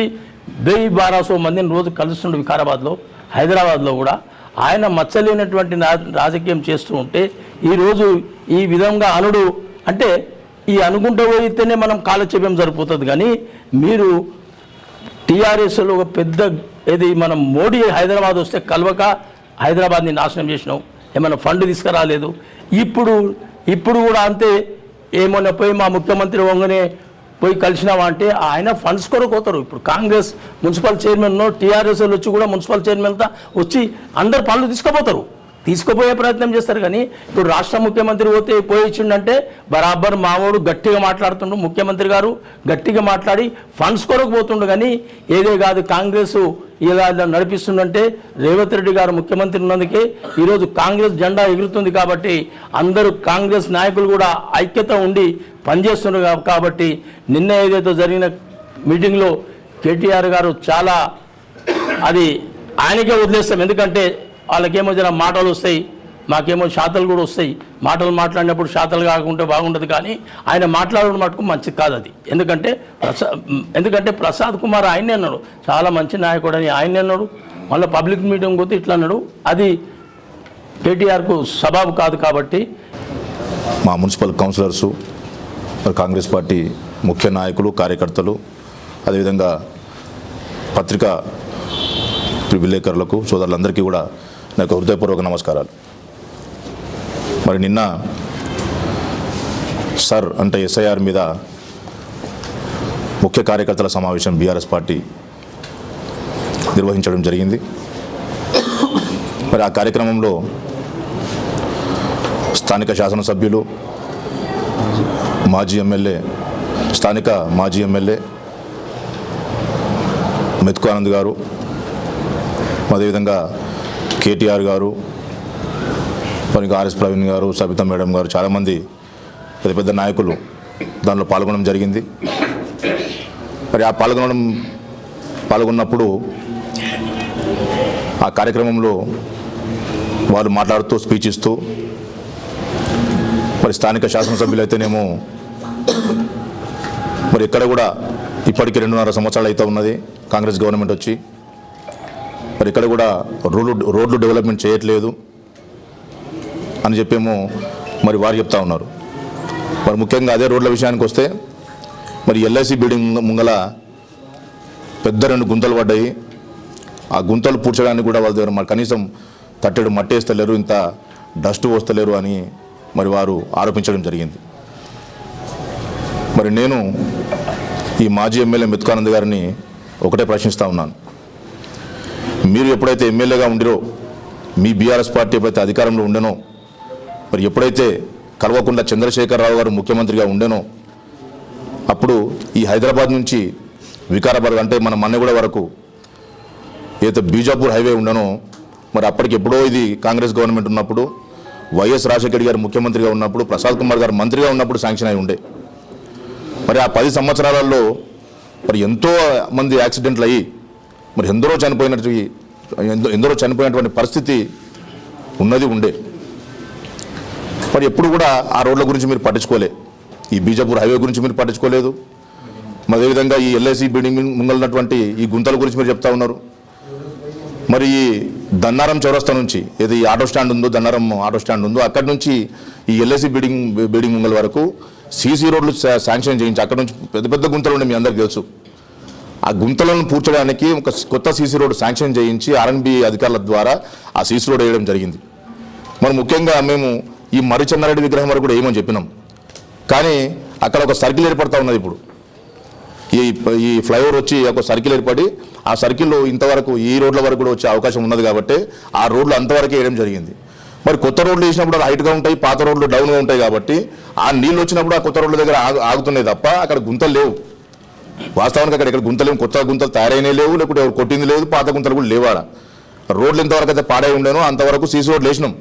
[SPEAKER 5] 1000-1200 మందిని రోజు కలుస్తుండు వికారాబాద్లో, హైదరాబాద్లో కూడా. ఆయన మచ్చలేనటువంటి రాజకీయం చేస్తూ ఉంటే ఈరోజు ఈ విధంగా అనుడు అంటే ఈ అనుకుంటూ పోయితేనే మనం కాలక్షేపం సరిపోతుంది. కానీ మీరు టీఆర్ఎస్లో ఒక పెద్ద ఏది మనం మోడీ హైదరాబాద్ వస్తే కలవక హైదరాబాద్ని నాశనం చేసినావు, ఏమైనా ఫండ్ తీసుకురాలేదు. ఇప్పుడు కూడా అంతే. ఏమన్నా పోయి మా ముఖ్యమంత్రి వంగనే పోయి కలిసినావా అంటే ఆయన ఫండ్స్ కొరకు పోతారు. ఇప్పుడు కాంగ్రెస్ మున్సిపల్ చైర్మన్ టీఆర్ఎస్ వచ్చి కూడా మున్సిపల్ చైర్మన్తో వచ్చి అందరు పనులు తీసుకుపోయే ప్రయత్నం చేస్తారు. కానీ ఇప్పుడు రాష్ట్ర ముఖ్యమంత్రి పోయి ఇచ్చిండంటే బరాబర్ మామూడు గట్టిగా మాట్లాడుతుండు. ముఖ్యమంత్రి గారు గట్టిగా మాట్లాడి ఫండ్స్ కొరకు పోతుండు. కానీ ఏదే కాదు కాంగ్రెస్ ఇలా నడిపిస్తుందంటే రేవంత్ రెడ్డి గారు ముఖ్యమంత్రి ఉన్నందుకే ఈరోజు కాంగ్రెస్ జెండా ఎగురుతుంది. కాబట్టి అందరూ కాంగ్రెస్ నాయకులు కూడా ఐక్యత ఉండి పనిచేస్తున్నారు. కాబట్టి నిన్న ఏదైతే జరిగిన మీటింగ్లో కేటీఆర్ గారు చాలా అది ఆయనకే వదిలేస్తాం. ఎందుకంటే వాళ్ళకేమో జర మాటలు వస్తాయి, మాకేమో శాతలు కూడా వస్తాయి. మాటలు మాట్లాడినప్పుడు శాతలు కాకుంటే బాగుండదు, కానీ ఆయన మాట్లాడడం మటుకు మంచిది కాదు అది. ఎందుకంటే ప్రసాద్ కుమార్ ఆయనే అన్నాడు, చాలా మంచి నాయకుడు అని ఆయనే అన్నాడు. మళ్ళీ పబ్లిక్ మీటింగ్ పోతే ఇట్లా అన్నాడు. అది కేటీఆర్కు సబాబు కాదు. కాబట్టి
[SPEAKER 6] మా మున్సిపల్ కౌన్సిలర్సు, కాంగ్రెస్ పార్టీ ముఖ్య నాయకులు, కార్యకర్తలు, అదేవిధంగా పత్రికా విలేకరులకు, సోదరులందరికీ కూడా నాకు హృదయపూర్వక నమస్కారాలు. మరి నిన్న సర్ అంటే ఎస్ఐఆర్ మీద ముఖ్య కార్యకర్తల సమావేశం బీఆర్ఎస్ పార్టీ నిర్వహించడం జరిగింది. మరి ఆ కార్యక్రమంలో స్థానిక శాసనసభ్యులు, స్థానిక మాజీ ఎమ్మెల్యే మెతుకు ఆనంద్ గారు, అదేవిధంగా కేటీఆర్ గారు, మరి ఆర్ఎస్ ప్రవీణ్ గారు, సబితా మేడం గారు, చాలామంది పెద్ద పెద్ద నాయకులు దానిలో పాల్గొనడం జరిగింది. మరి ఆ పాల్గొన్నప్పుడు ఆ కార్యక్రమంలో వాళ్ళు మాట్లాడుతూ స్పీచ్ ఇస్తూ, మరి స్థానిక శాసనసభ్యులు అయితేనేమో మరి ఇక్కడ కూడా ఇప్పటికీ 2.5 సంవత్సరాలు అయితే ఉన్నది కాంగ్రెస్ గవర్నమెంట్ వచ్చి, మరి ఇక్కడ కూడా రోడ్లు డెవలప్మెంట్ చేయట్లేదు అని చెప్పేమో మరి వారు చెప్తా ఉన్నారు. మరి ముఖ్యంగా అదే రోడ్ల విషయానికి వస్తే, మరి ఎల్ఐసి బిల్డింగ్ ముంగల పెద్ద 2 గుంతలు పడ్డాయి. ఆ గుంతలు పూడ్చడానికి కూడా వాళ్ళ దగ్గర మరి కనీసం తట్టెడు మట్టి వేస్తలేరు, ఇంత డస్ట్ వస్తలేరు అని మరి వారు ఆరోపించడం జరిగింది. మరి నేను ఈ మాజీ ఎమ్మెల్యే మెతుకు ఆనంద్ గారిని ఒకటే ప్రశ్నిస్తూ ఉన్నాను. మీరు ఎప్పుడైతే ఎమ్మెల్యేగా ఉండిరో, మీ బీఆర్ఎస్ పార్టీ ఎప్పుడైతే అధికారంలో ఉండేనో, మరి ఎప్పుడైతే కల్వకుంట్ల చంద్రశేఖరరావు గారు ముఖ్యమంత్రిగా ఉండేనో, అప్పుడు ఈ హైదరాబాద్ నుంచి వికారాబాద్ అంటే మన మన్నెగూడ వరకు ఏదైతే బీజాపూర్ హైవే ఉండనో, మరి అప్పటికి ఎప్పుడో ఇది కాంగ్రెస్ గవర్నమెంట్ ఉన్నప్పుడు, వైఎస్ రాజశేఖర్ గారు ముఖ్యమంత్రిగా ఉన్నప్పుడు, ప్రసాద్ కుమార్ గారు మంత్రిగా ఉన్నప్పుడు శాంక్షన్ అయి ఉండే. మరి ఆ 10 సంవత్సరాలలో మరి ఎంతో మంది యాక్సిడెంట్లు అయ్యి మరి ఎందరో చనిపోయినటువంటి పరిస్థితి ఉండే. మరి ఎప్పుడు కూడా ఆ రోడ్ల గురించి మీరు పట్టించుకోలే, ఈ బీజాపూర్ హైవే గురించి మీరు పట్టించుకోలేదు. మరి అదేవిధంగా ఈ ఎల్ఐసి బిల్డింగ్ ముంగలినటువంటి ఈ గుంతల గురించి మీరు చెప్తా ఉన్నారు. మరి ఈ దన్నారం చౌరస్తా నుంచి ఏది ఈ ఆటో స్టాండ్ ఉందో, దన్నారం ఆటో స్టాండ్ ఉందో, అక్కడి నుంచి ఈ ఎల్ఐసి బిల్డింగ్ ముంగల్ వరకు సీసీ రోడ్లు శాంక్షన్ చేయించి అక్కడ నుంచి పెద్ద పెద్ద గుంతలు ఉండే, మీ అందరికీ తెలుసు. ఆ గుంతలను పూడ్చడానికి ఒక కొత్త సీసీ రోడ్డు శాంక్షన్ చేయించి ఆర్ఎన్బి అధికారుల ద్వారా ఆ సీసీ రోడ్ వేయడం జరిగింది. మరి ముఖ్యంగా మేము ఈ మర్రి చెన్నారెడ్డి విగ్రహం వరకు కూడా ఏమని చెప్పినాం, కానీ అక్కడ ఒక సర్కిల్ ఏర్పడతా ఉన్నది. ఇప్పుడు ఈ ఫ్లైఓవర్ వచ్చి ఒక సర్కిల్ ఏర్పడి ఆ సర్కిల్లో ఇంతవరకు ఈ రోడ్ల వరకు కూడా వచ్చే అవకాశం ఉన్నది కాబట్టి ఆ రోడ్లు అంతవరకే వేయడం జరిగింది. మరి కొత్త రోడ్లు వేసినప్పుడు అది హైట్గా ఉంటాయి, పాత రోడ్లు డౌన్గా ఉంటాయి కాబట్టి ఆ నీళ్ళు వచ్చినప్పుడు ఆ కొత్త రోడ్ల దగ్గర ఆగుతున్నాయి తప్ప అక్కడ గుంతలు లేవు. వాస్తవానికి అక్కడ గుంతలు కొత్త గుంతలు తయారైనవి లేవు, లేకుంటే ఎవరు కొట్టింది లేదు, పాత గుంతలు కూడా లేవాడ. రోడ్లు ఎంతవరకు అయితే పాడై ఉండేనో అంతవరకు సీసీ రోడ్లు వేసినాం.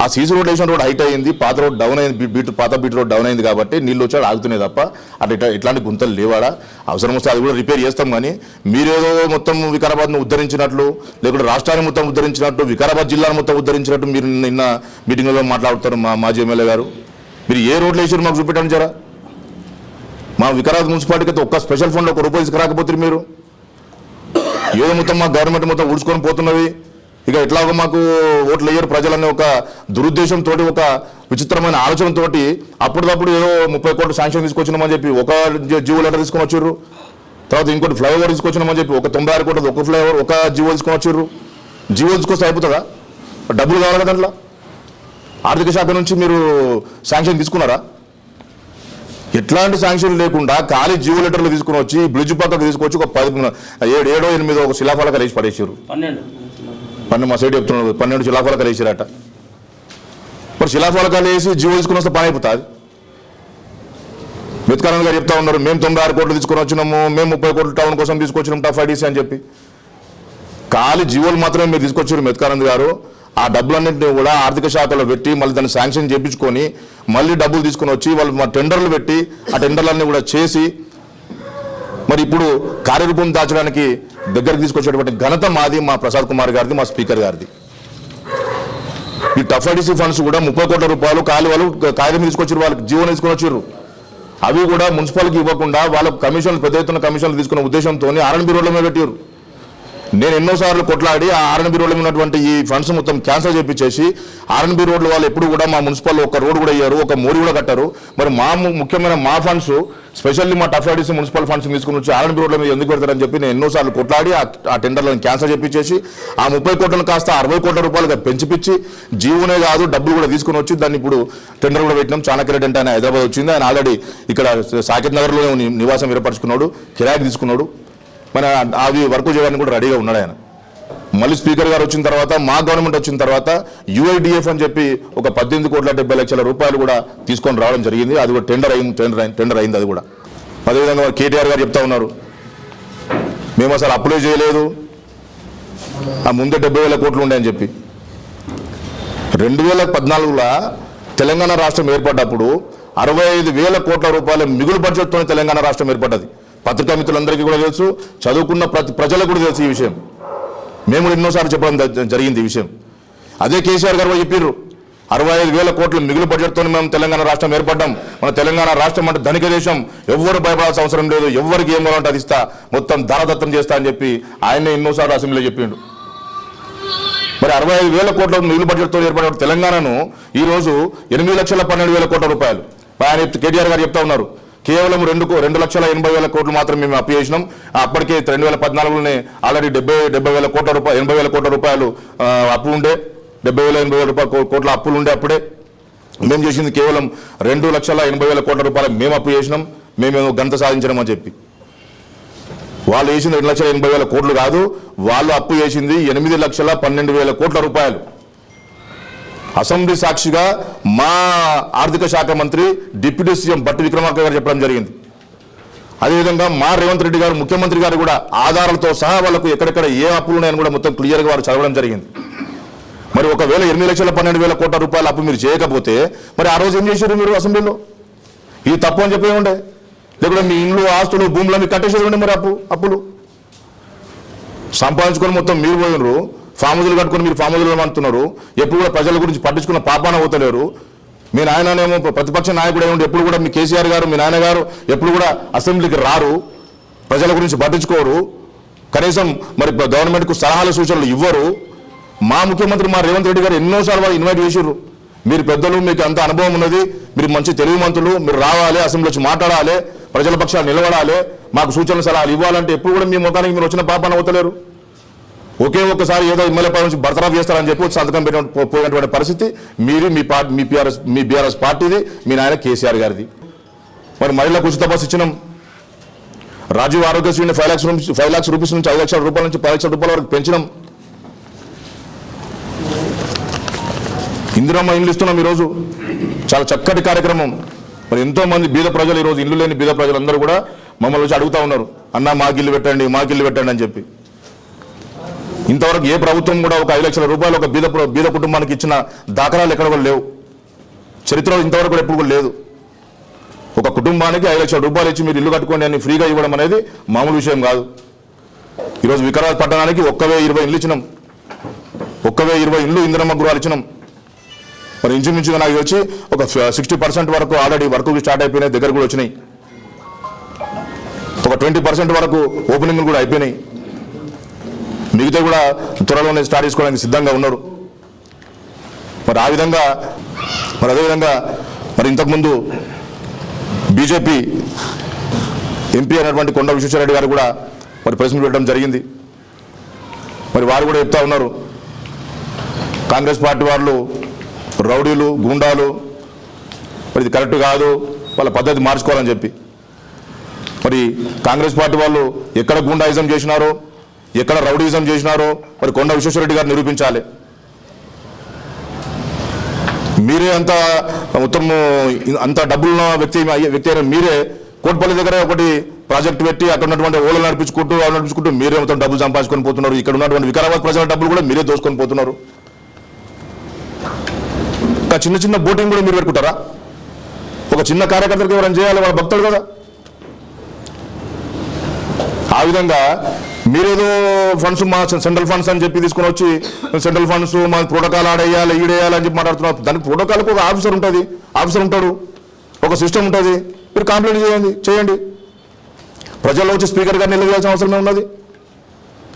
[SPEAKER 6] ఆ సీసీ రోడ్ వేసిన రోడ్ హైట్ అయింది, పాత రోడ్ డౌన్ అయింది, పాత బీట్ రోడ్ డౌన్ అయింది కాబట్టి నీళ్ళు వచ్చి ఆగుతున్నాయి తప్ప అట్లా ఇట్లాంటి గుంతలు లేవాడా. అవసరం వస్తే అది కూడా రిపేర్ చేస్తాం. కానీ మీరేదో మొత్తం వికారాబాద్ను ఉద్ధరించినట్లు, లేకుంటే రాష్ట్రాన్ని మొత్తం ఉద్ధరించినట్టు, వికారాబాద్ జిల్లాను మొత్తం ఉద్ధరించినట్టు మీరు నిన్న మీటింగ్లో మాట్లాడుతారు మాజీ ఎమ్మెల్యే గారు. మీరు ఏ రోడ్లు వేసారు మాకు చూపెట్టండి జరా. మా వికారాబాద్ మున్సిపాలిటీకి అయితే ఒక్క స్పెషల్ ఫండ్లో ₹1 తీసుకురాకపోతే మీరు ఏదో మొత్తం మా గవర్నమెంట్ మొత్తం ఊడ్చుకొని పోతున్నవి. ఇక ఎట్లాగో మాకు ఓట్లు వేయరు ప్రజలనే ఒక దురుద్దేశంతో, ఒక విచిత్రమైన ఆలోచనతో అప్పటికప్పుడు ఏదో 30 కోట్లు శాంక్షన్ తీసుకొచ్చినామని చెప్పి ఒక జీవో లెటర్ తీసుకొని వచ్చారు. తర్వాత ఇంకోటి ఫ్లైఓవర్ తీసుకొచ్చినామని చెప్పి ఒక 96 కోట్లు ఒక ఫ్లైఓవర్ ఒక జీవో తీసుకొని వచ్చారు. జీవో తీసుకొస్తే అయిపోతుందా? డబ్బులు కావాలి కదా దాంట్లో. ఆర్థిక శాఖ నుంచి మీరు శాంక్షన్ తీసుకున్నారా? ఎట్లాంటి శాంక్షన్ లేకుండా ఖాళీ జీవో లెటర్లు తీసుకుని వచ్చి బ్రిడ్జ్ పక్కకు తీసుకొచ్చి ఒక 7-8 ఒక శిలాఫలకాలు వేసి పడేసారు. 12 మా సైడ్ చెప్తున్నారు 12 శిలాఫలకాలు వేసారట. మరి శిలాఫలకాలు వేసి జీవో తీసుకుని వస్తే పని అయిపోతుంది. మెతుకానంద్ గారు చెప్తా ఉన్నారు, మేము 96 కోట్లు తీసుకొని వచ్చినాము, మేము 30 కోట్లు టౌన్ కోసం తీసుకొచ్చినాం టఫ్ ఐడీసీ అని చెప్పి. ఖాళీ జీవోలు మాత్రమే మీరు తీసుకొచ్చారు మెతుకానంద్ గారు. ఆ డబ్బులన్నింటినీ కూడా ఆర్థిక శాఖలో పెట్టి మళ్ళీ దాన్ని శాంక్షన్ చేయించుకొని మళ్ళీ డబ్బులు తీసుకొని వచ్చి వాళ్ళు మా టెండర్లు పెట్టి ఆ టెండర్లన్నీ కూడా చేసి మరి ఇప్పుడు కార్యరూపం దాచడానికి దగ్గరికి తీసుకొచ్చేటువంటి ఘనత మాది, మా ప్రసాద్ కుమార్ గారిది, మా స్పీకర్ గారిది. ఈ టఫ్ఐడిసి ఫండ్స్ కూడా 30 కోట్ల రూపాయలు కాలువలు కాగితం తీసుకొచ్చారు, వాళ్ళకి జీవనం తీసుకొని వచ్చారు. అవి కూడా మున్సిపాలిటీకి ఇవ్వకుండా వాళ్ళకు కమిషన్లు, పెద్ద ఎత్తున కమిషన్లు తీసుకున్న ఉద్దేశంతో ఆర్ఎన్బి రోడ్ల మీద పెట్టారు. నేను ఎన్నోసార్లు కొట్లాడి ఆ ఆర్ఎన్బి రోడ్ల మీద ఉన్నటువంటి ఈ ఫండ్స్ మొత్తం క్యాన్సిల్ చేయించేసి ఆర్ఎన్బి రోడ్లు వాళ్ళు ఎప్పుడు కూడా మా మున్సిపల్ ఒక రోడ్ కూడా అయ్యారు, ఒక మోరీ కూడా కట్టారు. మరి ముఖ్యమైన మా ఫండ్స్, స్పెషల్లీ మా టఫ్ఐడిసి మున్సిపల్ ఫండ్స్ తీసుకుని వచ్చి ఆర్ఎన్బి రోడ్ల మీద ఎందుకు పెడతారని చెప్పి నేను ఎన్నోసార్లు కొట్లాడి ఆ టెండర్లను క్యాన్సిల్ చేయించేసి ఆ 30 కోట్లను కాస్త 60 కోట్ల రూపాయలుగా పెంచిపిచ్చి జీవోనే కాదు డబ్బులు కూడా తీసుకుని వచ్చి దాన్ని ఇప్పుడు టెండర్ కూడా పెట్టినాం. చాణక్యరెడ్డి అంటే ఆయన హైదరాబాద్ వచ్చింది, ఆయన ఆల్రెడీ ఇక్కడ సాకేత్ నగర్లో నివాసం ఏర్పరచుకున్నాడు, కిరాయికి తీసుకున్నాడు. మన అవి వర్క్ చేయడానికి కూడా రెడీగా ఉన్నాడు ఆయన. మళ్ళీ స్పీకర్ గారు వచ్చిన తర్వాత, మా గవర్నమెంట్ వచ్చిన తర్వాత యుఐడిఎఫ్ అని చెప్పి ఒక 18,70,00,000 రూపాయలు కూడా తీసుకొని రావడం జరిగింది. అది కూడా టెండర్ అయింది అది కూడా. అదేవిధంగా కేటీఆర్ గారు చెప్తా ఉన్నారు, మేము అసలు అప్లై చేయలేదు, ఆ ముందే 70,000 కోట్లు ఉన్నాయని చెప్పి. 2014లో తెలంగాణ రాష్ట్రం ఏర్పడ్డప్పుడు 65,000 కోట్ల రూపాయల మిగులు బడ్జెట్తో తెలంగాణ రాష్ట్రం ఏర్పడ్డది. పత్రికా మిత్రులందరికీ కూడా తెలుసు, చదువుకున్న ప్రజలకు కూడా తెలుసు ఈ విషయం. మేము కూడా ఎన్నోసార్లు చెప్పడం జరిగింది ఈ విషయం. అదే కేసీఆర్ గారు చెప్పారు, 65,000 కోట్ల మిగులు బడ్జెట్తో మేము తెలంగాణ రాష్ట్రం ఏర్పడ్డాం. మన తెలంగాణ రాష్ట్రం అంటే ధనిక దేశం, ఎవ్వరు భయపడాల్సిన అవసరం లేదు, ఎవరికి ఏం కావాలంటే అది ఇస్తా, మొత్తం ధరదత్తం చేస్తా అని చెప్పి ఆయనే ఎన్నోసార్లు అసెంబ్లీలో చెప్పిండు. మరి 65,000 కోట్ల మిగులు బడ్జెట్తో ఏర్పడిన తెలంగాణను ఈరోజు 8,12,000 కోట్ల రూపాయలు ఆయన కేటీఆర్ గారు చెప్తా ఉన్నారు. కేవలం 2,80,000 కోట్లు మాత్రం మేము అప్పు చేసినాం. అప్పటికే 2014లోనే ఆల్రెడీ 70,000 కోట్ల రూపాయలు 80,000 కోట్ల రూపాయలు అప్పు ఉండే, 70,000 కోట్ల అప్పులు ఉండే. అప్పుడే మేము చేసింది కేవలం 2,80,000 కోట్ల రూపాయలు మేము అప్పు చేసినాం, మేమేమో ఘనత సాధించడం అని చెప్పి. వాళ్ళు చేసింది 2,80,000 కోట్లు కాదు, వాళ్ళు అప్పు చేసింది 8,12,000 కోట్ల రూపాయలు. అసెంబ్లీ సాక్షిగా మా ఆర్థిక శాఖ మంత్రి డిప్యూటీ సీఎం బట్టి విక్రమార్క గారు చెప్పడం జరిగింది. అదేవిధంగా మా రేవంత్ రెడ్డి గారు ముఖ్యమంత్రి గారు కూడా ఆధారాలతో సహా వాళ్ళకు ఎక్కడెక్కడ ఏ అప్పులు ఉన్నాయని కూడా మొత్తం క్లియర్గా వారు చదవడం జరిగింది. మరి ఒకవేళ 8,12,000 కోట్ల రూపాయల అప్పు మీరు చేయకపోతే మరి ఆ రోజు ఏం చేశారు మీరు అసెంబ్లీలో? ఇది తప్పు అని చెప్పే ఉండే, లేకుంటే మీ ఇండ్లు ఆస్తులు భూములు మీరు కట్టేసేది ఉండే. మరి అప్పులు సంపాదించుకొని మొత్తం మీరు పోయినరు, ఫామ్ హౌజులు కట్టుకొని మీరు ఫామ్ హౌజులు అంటున్నారు. ఎప్పుడు కూడా ప్రజల గురించి పట్టించుకున్న పాపాన అవుతలేరు. మీ నాయననేమో ప్రతిపక్ష నాయకుడు ఏమంటే ఎప్పుడు కూడా మీ కేసీఆర్ గారు, మీ నాన్నగారు ఎప్పుడు కూడా అసెంబ్లీకి రారు, ప్రజల గురించి పట్టించుకోరు, కనీసం మరి గవర్నమెంట్కు సలహాలు సూచనలు ఇవ్వరు. మా ముఖ్యమంత్రి మా రేవంత్ రెడ్డి గారు ఎన్నోసార్లు ఇన్వైట్ చేశారు. మీరు పెద్దలు, మీకు అంత అనుభవం ఉన్నది, మీరు మంచి తెలివి మంత్రులు, మీరు రావాలి, అసెంబ్లీ వచ్చి మాట్లాడాలి, ప్రజల పక్షాలు నిలబడాలి, మాకు సూచనలు సలహాలు ఇవ్వాలంటే ఎప్పుడు కూడా మీ ముఖానికి మీరు వచ్చిన పాపాన అవుతలేరు. ఒకే ఒక్కసారి ఏదో ఎమ్మెల్యే పదవి నుంచి బర్తరఫ్ చేస్తారని చెప్పి సంతకం పోయినటువంటి పరిస్థితి మీరు మీ బీఆర్ఎస్ పార్టీది, మీ నాయన కేసీఆర్ గారిది. మరి మహిళలకు ఉచిత బస్సు ఇచ్చినాం, రాజీవ్ ఆరోగ్యశ్రీని 5 lakhs రూపీస్ నుంచి 5 లక్షల రూపాయల నుంచి 10 లక్షల రూపాయల వరకు పెంచినాం. ఇందిరమ్మ ఇండ్లు ఇస్తున్నాం ఈరోజు, చాలా చక్కటి కార్యక్రమం. మరి ఎంతో మంది బీద ప్రజలు ఈరోజు ఇల్లు లేని బీద ప్రజలందరూ కూడా మమ్మల్ని వచ్చి అడుగుతా ఉన్నారు, అన్న మాకు ఇల్లు పెట్టండి అని చెప్పి. ఇంతవరకు ఏ ప్రభుత్వం కూడా ఒక 5 లక్షల రూపాయలు ఒక బీద కుటుంబానికి ఇచ్చిన దాఖలాలు ఎక్కడ కూడా లేవు. చరిత్రలో ఇంతవరకు కూడా ఎప్పుడు కూడా లేదు. ఒక కుటుంబానికి 5 లక్షల రూపాయలు ఇచ్చి మీరు ఇల్లు కట్టుకోండి అని ఫ్రీగా ఇవ్వడం అనేది మామూలు విషయం కాదు. ఈరోజు వికారాబాద్ పట్టణానికి 1,020 ఇల్లు ఇచ్చినాం, 1,020 ఇల్లు ఇందిరమ్మ గృహాలు ఇచ్చినాం. మరి ఇంచుమించుగా నాకు వచ్చి ఒక 60% వరకు ఆల్రెడీ వర్క్ స్టార్ట్ అయిపోయినాయి, దగ్గర కూడా వచ్చినాయి. ఒక 20% వరకు ఓపెనింగ్లు కూడా అయిపోయినాయి. మిగతా కూడా త్వరలోనే స్టార్ట్ చేసుకోవడానికి సిద్ధంగా ఉన్నారు. మరి అదేవిధంగా మరి ఇంతకుముందు బీజేపీ ఎంపీ అయినటువంటి కొండ విశ్వేశ్వరరెడ్డి గారు కూడా మరి ప్రెస్ మీట్ పెట్టడం జరిగింది. మరి వారు కూడా చెప్తా ఉన్నారు, కాంగ్రెస్ పార్టీ వాళ్ళు రౌడీలు, గుండాలు, మరి ఇది కరెక్ట్ కాదు, వాళ్ళ పద్ధతి మార్చుకోవాలని చెప్పి. మరి కాంగ్రెస్ పార్టీ వాళ్ళు ఎక్కడ గుండాయిజం చేసినారో, ఎక్కడ రౌడీజం చేసినారో మరి కొండ విశ్వేశ్వరరెడ్డి గారు నిరూపించాలి. మీరే అంత డబ్బులున్న వ్యక్తి అయిన మీరే కోట్పల్లి దగ్గర ఒకటి ప్రాజెక్ట్ పెట్టి అక్కడ ఉన్నటువంటి ఓళ్ళు నడిపించుకుంటూ మీరే మొత్తం డబ్బులు సంపాదించుకొని పోతున్నారు. ఇక్కడ ఉన్నటువంటి వికారాబాద్ ప్రజల డబ్బులు కూడా మీరే దోసుకొని పోతున్నారు. ఇంకా చిన్న బోటింగ్ కూడా మీరు పెట్టుకుంటారా? ఒక చిన్న కార్యకర్తలకు ఎవరైనా చేయాలి, వాళ్ళ భక్తులు కదా. ఆ విధంగా మీరేదో ఫండ్స్ మా సెంట్రల్ ఫండ్స్ అని చెప్పి తీసుకొని వచ్చి సెంట్రల్ ఫండ్స్ మా ప్రోటోకాల్ ఆడేయాలి ఈడేయాలి అని చెప్పి మాట్లాడుతున్నారు. దానికి ప్రోటోకాల్కి ఒక ఆఫీసర్ ఉంటుంది, ఆఫీసర్ ఉంటాడు, ఒక సిస్టమ్ ఉంటుంది. మీరు కంప్లైంట్ చేయండి. ప్రజల్లో వచ్చి స్పీకర్ గారిని నిలదీయాల్సిన అవసరమే ఉన్నది.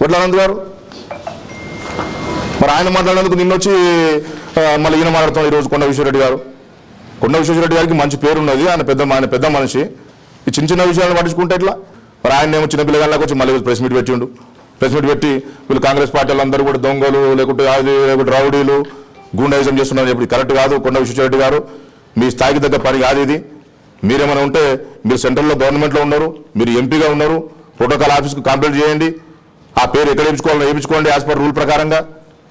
[SPEAKER 6] వడ్ల అనంత్ గారు మరి ఆయన మాట్లాడినందుకు నిన్నొచ్చి మళ్ళీ ఈయన మాట్లాడుతాం. ఈరోజు కొండ విశ్వరెడ్డి గారికి మంచి పేరు ఉన్నది, ఆయన పెద్ద మనిషి. ఈ చిన్న విషయాలను పట్టించుకుంటే ఎట్లా? మరి ఆయన ఏమో చిన్న పిల్లగాళ్ళకి వచ్చి మళ్ళీ ప్రెస్ మీట్ పెట్టిండు. ప్రెస్ మీట్ పెట్టి వీళ్ళు కాంగ్రెస్ పార్టీ వాళ్ళందరూ కూడా దొంగలు లేకుంటే రౌడీలు గూండాయిజం చేస్తున్నారు. ఇప్పుడు కరెక్ట్ కాదు. కొండ విశ్వరెడ్డి గారు, మీ స్థాయికి తగ్గ పని కాదు ఇది. మీరేమైనా ఉంటే మీరు సెంట్రల్లో గవర్నమెంట్లో ఉన్నారు, మీరు ఎంపీగా ఉన్నారు, ప్రోటోకాల్ ఆఫీస్కి కంప్లైంట్ చేయండి. ఆ పేరు ఎక్కడ వేయించుకోండి యాజ్ పర్ రూల్ ప్రకారంగా.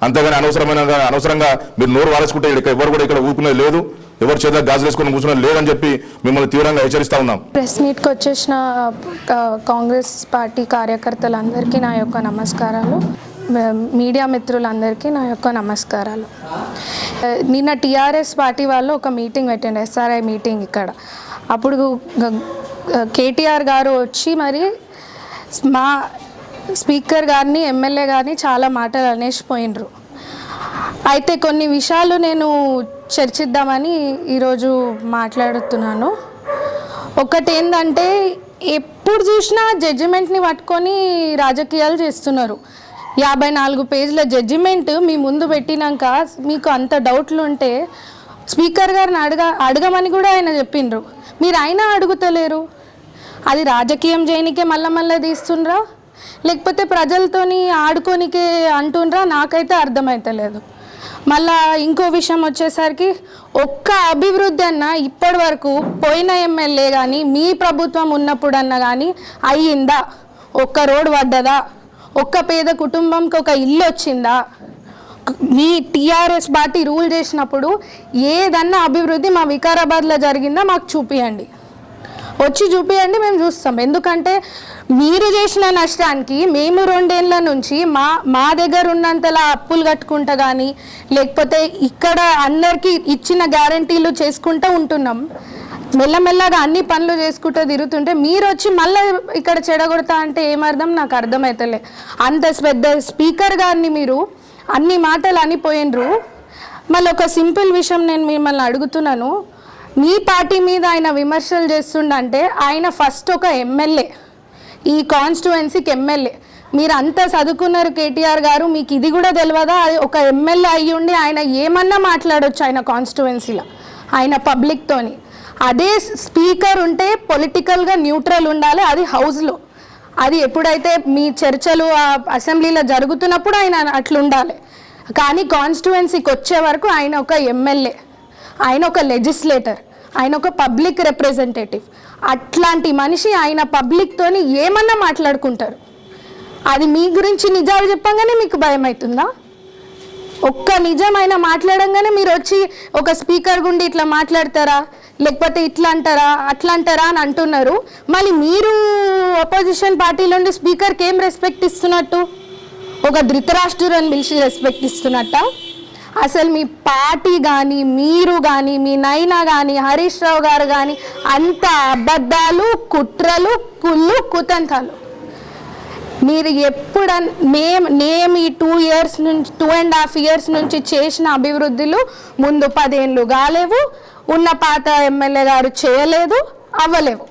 [SPEAKER 6] అంతేగాని అనవసరంగా మీరు నోరు వారేసుకుంటే ఇక్కడ ఎవరు కూడా ఇక్కడ ఊరుకునేది లేదు, ఎవరు చేతిలో గాజులు వేసుకొని కూర్చునేది లేదని చెప్పి మిమ్మల్ని తీవ్రంగా హెచ్చరిస్తా ఉన్నాం.
[SPEAKER 7] ప్రెస్ మీట్కి వచ్చేసిన కాంగ్రెస్ పార్టీ కార్యకర్తలందరికీ నా యొక్క నమస్కారాలు, మీడియా మిత్రులందరికీ నా యొక్క నమస్కారాలు. నిన్న టీఆర్ఎస్ పార్టీ వాళ్ళు ఒక మీటింగ్ పెట్టండి, ఎస్ఆర్ఐ మీటింగ్ ఇక్కడ. అప్పుడు కేటీఆర్ గారు వచ్చి మరి మా స్పీకర్ గారిని ఎమ్మెల్యే గారిని చాలా మాటలు అనేసిపోయినరు. అయితే కొన్ని విషయాలు నేను చర్చిద్దామని ఈరోజు మాట్లాడుతున్నాను. ఒకటి ఏంటంటే, ఎప్పుడు చూసినా జడ్జిమెంట్ని పట్టుకొని రాజకీయాలు చేస్తున్నారు. 54 పేజీల జడ్జిమెంట్ మీ ముందు పెట్టినాక మీకు అంత డౌట్లు ఉంటే స్పీకర్ గారిని అడగమని కూడా ఆయన చెప్పిండ్రు. మీరు అయినా అడుగుతలేరు. అది రాజకీయం చేయనికే మళ్ళీ తీస్తుండ్రా, లేకపోతే ప్రజలతోని ఆడుకోనికే అంటుండ్రా? నాకైతే అర్థమవుతలేదు. మళ్ళా ఇంకో విషయం వచ్చేసరికి, ఒక్క అభివృద్ధి అన్న ఇప్పటి వరకు పోయిన ఎమ్మెల్యే కానీ మీ ప్రభుత్వం ఉన్నప్పుడన్నా కానీ అయ్యిందా? ఒక్క రోడ్ పడ్డదా? ఒక్క పేద కుటుంబంకి ఒక ఇల్లు వచ్చిందా? మీ టీఆర్ఎస్ పార్టీ రూల్ చేసినప్పుడు ఏదన్నా అభివృద్ధి మా వికారాబాద్లో జరిగిందా? మాకు చూపియండి, వచ్చి చూపియండి, మేము చూస్తాం. ఎందుకంటే మీరు చేసిన నష్టానికి మేము 2 ఏళ్ళ నుంచి మా దగ్గర ఉన్నంతలా అప్పులు కట్టుకుంటా కానీ, లేకపోతే ఇక్కడ అందరికీ ఇచ్చిన గ్యారంటీలు చేసుకుంటూ ఉంటున్నాం. మెల్లమెల్లగా అన్ని పనులు చేసుకుంటూ తిరుగుతుంటే మీరు వచ్చి మళ్ళీ ఇక్కడ చెడగొడతా అంటే ఏమర్థం? నాకు అర్థమవుతలే. అంత పెద్ద స్పీకర్ గారిని మీరు అన్ని మాటలు అనిపోయినరు. మళ్ళీ ఒక సింపుల్ విషయం నేను మిమ్మల్ని అడుగుతున్నాను. మీ పార్టీ మీద ఆయన విమర్శలు చేస్తుండంటే ఆయన ఫస్ట్ ఒక ఎమ్మెల్యే, ఈ కాన్స్టిట్యుయెన్సీకి ఎమ్మెల్యే. మీరు అంతా చదువుకున్నారు కేటీఆర్ గారు, మీకు ఇది కూడా తెలియదా? ఒక ఎమ్మెల్యే అయ్యి ఉండి ఆయన ఏమన్నా మాట్లాడవచ్చు ఆయన కాన్స్టిట్యుయెన్సీలో, ఆయన పబ్లిక్తోని. అదే స్పీకర్ ఉంటే పొలిటికల్గా న్యూట్రల్ ఉండాలి, అది హౌస్లో. అది ఎప్పుడైతే మీ చర్చలు అసెంబ్లీలో జరుగుతున్నప్పుడు ఆయన అట్లుండాలి. కానీ కాన్స్టిట్యుయెన్సీకి వచ్చే వరకు ఆయన ఒక ఎమ్మెల్యే, ఆయన ఒక లెజిస్లేటర్, ఆయన ఒక పబ్లిక్ రిప్రజెంటేటివ్. అట్లాంటి మనిషి ఆయన పబ్లిక్తోని ఏమన్నా మాట్లాడుకుంటారు. అది మీ గురించి నిజాలు చెప్పంగానే మీకు భయం అవుతుందా? ఒక్క నిజం ఆయన మాట్లాడంగానే మీరు వచ్చి ఒక స్పీకర్ గుండి ఇట్లా మాట్లాడతారా, లేకపోతే ఇట్లా అంటారా అట్లా అంటారా అని అంటున్నారు. మళ్ళీ మీరు అపోజిషన్ పార్టీలో ఉండి స్పీకర్కి ఏం రెస్పెక్ట్ ఇస్తున్నట్టు? ఒక ధృతరాష్ట్రుని పిలిచి రెస్పెక్ట్ ఇస్తున్నట్ట? అసలు మీ పార్టీ కానీ, మీరు కానీ, మీ నైనా కానీ, హరీష్ రావు గారు కానీ అంత అబద్ధాలు, కుట్రలు, కుళ్ళు, కుతంత్రాలు. మీరు మేము ఈ 2.5 years నుంచి చేసిన అభివృద్ధులు ముందు 10 ఏళ్ళు కాలేవు, ఉన్న పాత ఎమ్మెల్యే గారు చేయలేదు, అవ్వలేవు.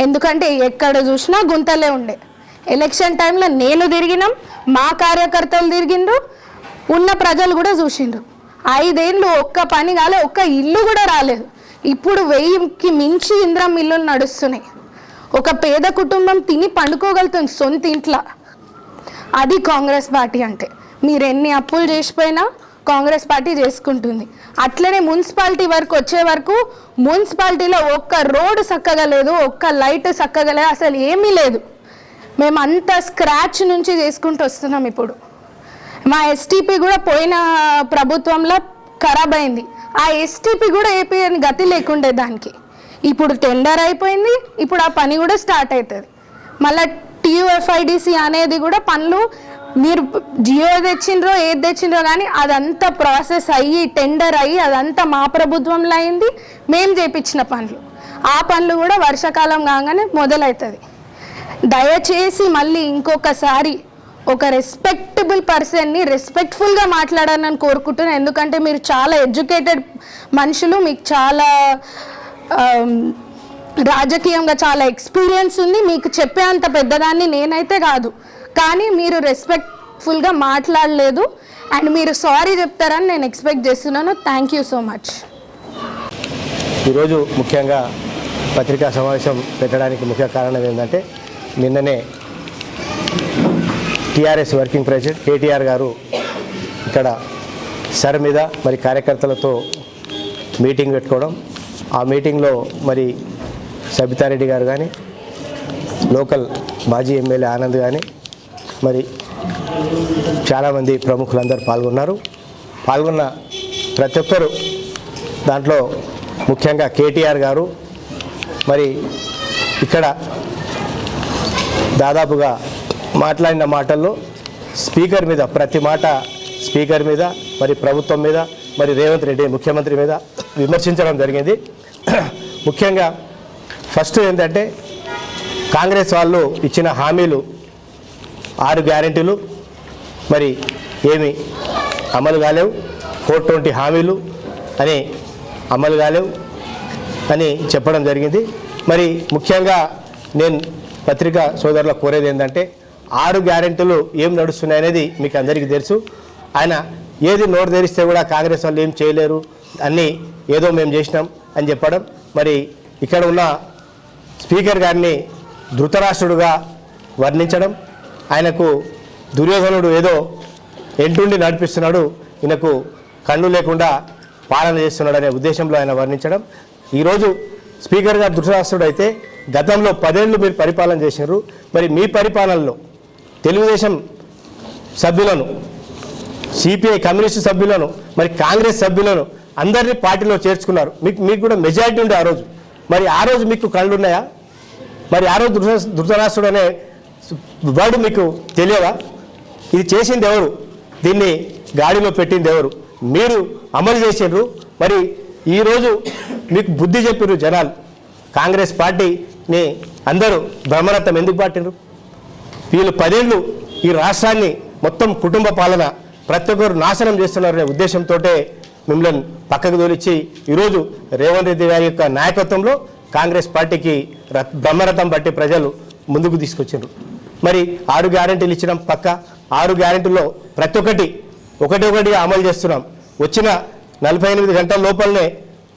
[SPEAKER 7] ఎందుకంటే ఎక్కడ చూసినా గుంతలే ఉండే. ఎలక్షన్ టైంలో నేను తిరిగినాం, మా కార్యకర్తలు తిరిగిండ్రు, ఉన్న ప్రజలు కూడా చూసిండ్రు. 5 ఏళ్ళు ఒక్క పని కాలే, ఒక్క ఇల్లు కూడా రాలేదు. ఇప్పుడు 1000కి మించి ఇంద్రం ఇల్లులు నడుస్తున్నాయి. ఒక పేద కుటుంబం తిని పండుకోగలుగుతుంది సొంత ఇంట్లో. అది కాంగ్రెస్ పార్టీ అంటే. మీరు ఎన్ని అప్పులు చేసిపోయినా కాంగ్రెస్ పార్టీ చేసుకుంటుంది. అట్లనే మున్సిపాలిటీ వరకు వచ్చే వరకు మున్సిపాలిటీలో ఒక్క రోడ్డు చక్కగా లేదు, ఒక్క లైట్ చక్కగా లేదు, అసలు ఏమీ లేదు. మేము అంత స్క్రాచ్ నుంచి చేసుకుంటూ వస్తున్నాం. ఇప్పుడు మా ఎస్టీపీ కూడా పోయిన ప్రభుత్వంలో ఖరాబ్ అయింది. ఆ ఎస్టీపీ కూడా ఏపీ అని గతి లేకుండే దానికి. ఇప్పుడు టెండర్ అయిపోయింది, ఇప్పుడు ఆ పని కూడా స్టార్ట్ అవుతుంది. మళ్ళీ TUFIDC అనేది కూడా పనులు మీరు జియో తెచ్చిండ్రో ఏది తెచ్చిండ్రో కానీ అదంతా ప్రాసెస్ అయ్యి టెండర్ అయ్యి అదంతా మా ప్రభుత్వంలో అయింది, మేము చేయించిన పనులు. ఆ పనులు కూడా వర్షాకాలం కాగానే మొదలవుతుంది. దయచేసి మళ్ళీ ఇంకొకసారి ఒక రెస్పెక్టబుల్ పర్సన్ని రెస్పెక్ట్ఫుల్గా మాట్లాడాలని కోరుకుంటున్నాను. ఎందుకంటే మీరు చాలా ఎడ్యుకేటెడ్ మనుషులు, మీకు చాలా రాజకీయంగా చాలా ఎక్స్పీరియన్స్ ఉంది, మీకు చెప్పే అంత పెద్దదాన్ని నేనైతే కాదు. కానీ మీరు రెస్పెక్ట్ఫుల్గా మాట్లాడలేదు అండ్ మీరు సారీ చెప్తారని నేను ఎక్స్పెక్ట్ చేస్తున్నాను. Thank you so much.
[SPEAKER 8] ఈరోజు ముఖ్యంగా పత్రికా సమావేశం పెట్టడానికి ముఖ్య కారణం ఏంటంటే నిన్ననే టీఆర్ఎస్ వర్కింగ్ ప్రెసిడెంట్ కేటీఆర్ గారు ఇక్కడ సర్ మీద మరి కార్యకర్తలతో మీటింగ్ పెట్టుకోవడం, ఆ మీటింగ్లో మరి సబితారెడ్డి గారు కానీ లోకల్ మాజీ ఎమ్మెల్యే ఆనంద్ కానీ మరి చాలామంది ప్రముఖులందరూ పాల్గొన్న ప్రతి ఒక్కరు దాంట్లో ముఖ్యంగా కేటీఆర్ గారు మరి ఇక్కడ దాదాపుగా మాట్లాడిన మాటల్లో స్పీకర్ మీద ప్రతి మాట స్పీకర్ మీద మరి ప్రభుత్వం మీద మరి రేవంత్ రెడ్డి ముఖ్యమంత్రి మీద విమర్శించడం జరిగింది. ముఖ్యంగా ఫస్ట్ ఏంటంటే కాంగ్రెస్ వాళ్ళు ఇచ్చిన హామీలు 6 గ్యారెంటీలు మరి ఏమి అమలు కాలేవు, 420 హామీలు అని అమలు కాలేవు అని చెప్పడం జరిగింది. మరి ముఖ్యంగా నేను పత్రికా సోదరులకు కోరేది ఏంటంటే 6 గ్యారెంటీలు ఏం నడుస్తున్నాయి అనేది మీకు అందరికీ తెలుసు. ఆయన ఏది నోరు తెరిస్తే కూడా కాంగ్రెస్ వాళ్ళు ఏం చేయలేరు, అన్నీ ఏదో మేము చేసినాం అని చెప్పడం, మరి ఇక్కడ ఉన్న స్పీకర్ గారిని ధృతరాష్ట్రుడుగా వర్ణించడం, ఆయనకు దుర్యోధనుడు ఏదో ఎంటుండి నడిపిస్తున్నాడు, ఈయనకు కళ్ళు లేకుండా పాలన చేస్తున్నాడు అనే ఉద్దేశంలో ఆయన వర్ణించడం. ఈరోజు స్పీకర్ గారు ధృతరాష్ట్రుడు అయితే గతంలో 10 ఏళ్ళు మీరు పరిపాలన చేసినారు. మరి మీ పరిపాలనలో తెలుగుదేశం సభ్యులను, సిపిఐ కమ్యూనిస్టు సభ్యులను, మరి కాంగ్రెస్ సభ్యులను అందరినీ పార్టీలో చేర్చుకున్నారు. మీకు కూడా మెజారిటీ ఉండే ఆ రోజు. మరి ఆ రోజు మీకు కళ్ళు ఉన్నాయా? మరి ఆ రోజు ధృతరాష్ట్రుడు అనే వర్డ్ మీకు తెలియదా? ఇది చేసింది ఎవరు? దీన్ని గాడిలో పెట్టింది ఎవరు? మీరు అమలు చేసిండ్రు. మరి ఈరోజు మీకు బుద్ధి చెప్పిర్రు జనాలు. కాంగ్రెస్ పార్టీని అందరూ బ్రహ్మరథం ఎందుకు పట్టిండ్రు? వీళ్ళు 10 ఏళ్ళు ఈ రాష్ట్రాన్ని మొత్తం కుటుంబ పాలన ప్రతి ఒక్కరు నాశనం చేస్తున్నారనే ఉద్దేశంతో మిమ్మల్ని పక్కకు తోలిచ్చి ఈరోజు రేవంత్ రెడ్డి గారి యొక్క నాయకత్వంలో కాంగ్రెస్ పార్టీకి బ్రహ్మరథం బట్టి ప్రజలు ముందుకు తీసుకొచ్చిండ్రు. మరి 6 గ్యారెంటీలు ఇచ్చినాం పక్క. 6 గ్యారెంటీల్లో ప్రతి ఒకటి అమలు చేస్తున్నాం. వచ్చిన 48 గంటల లోపలనే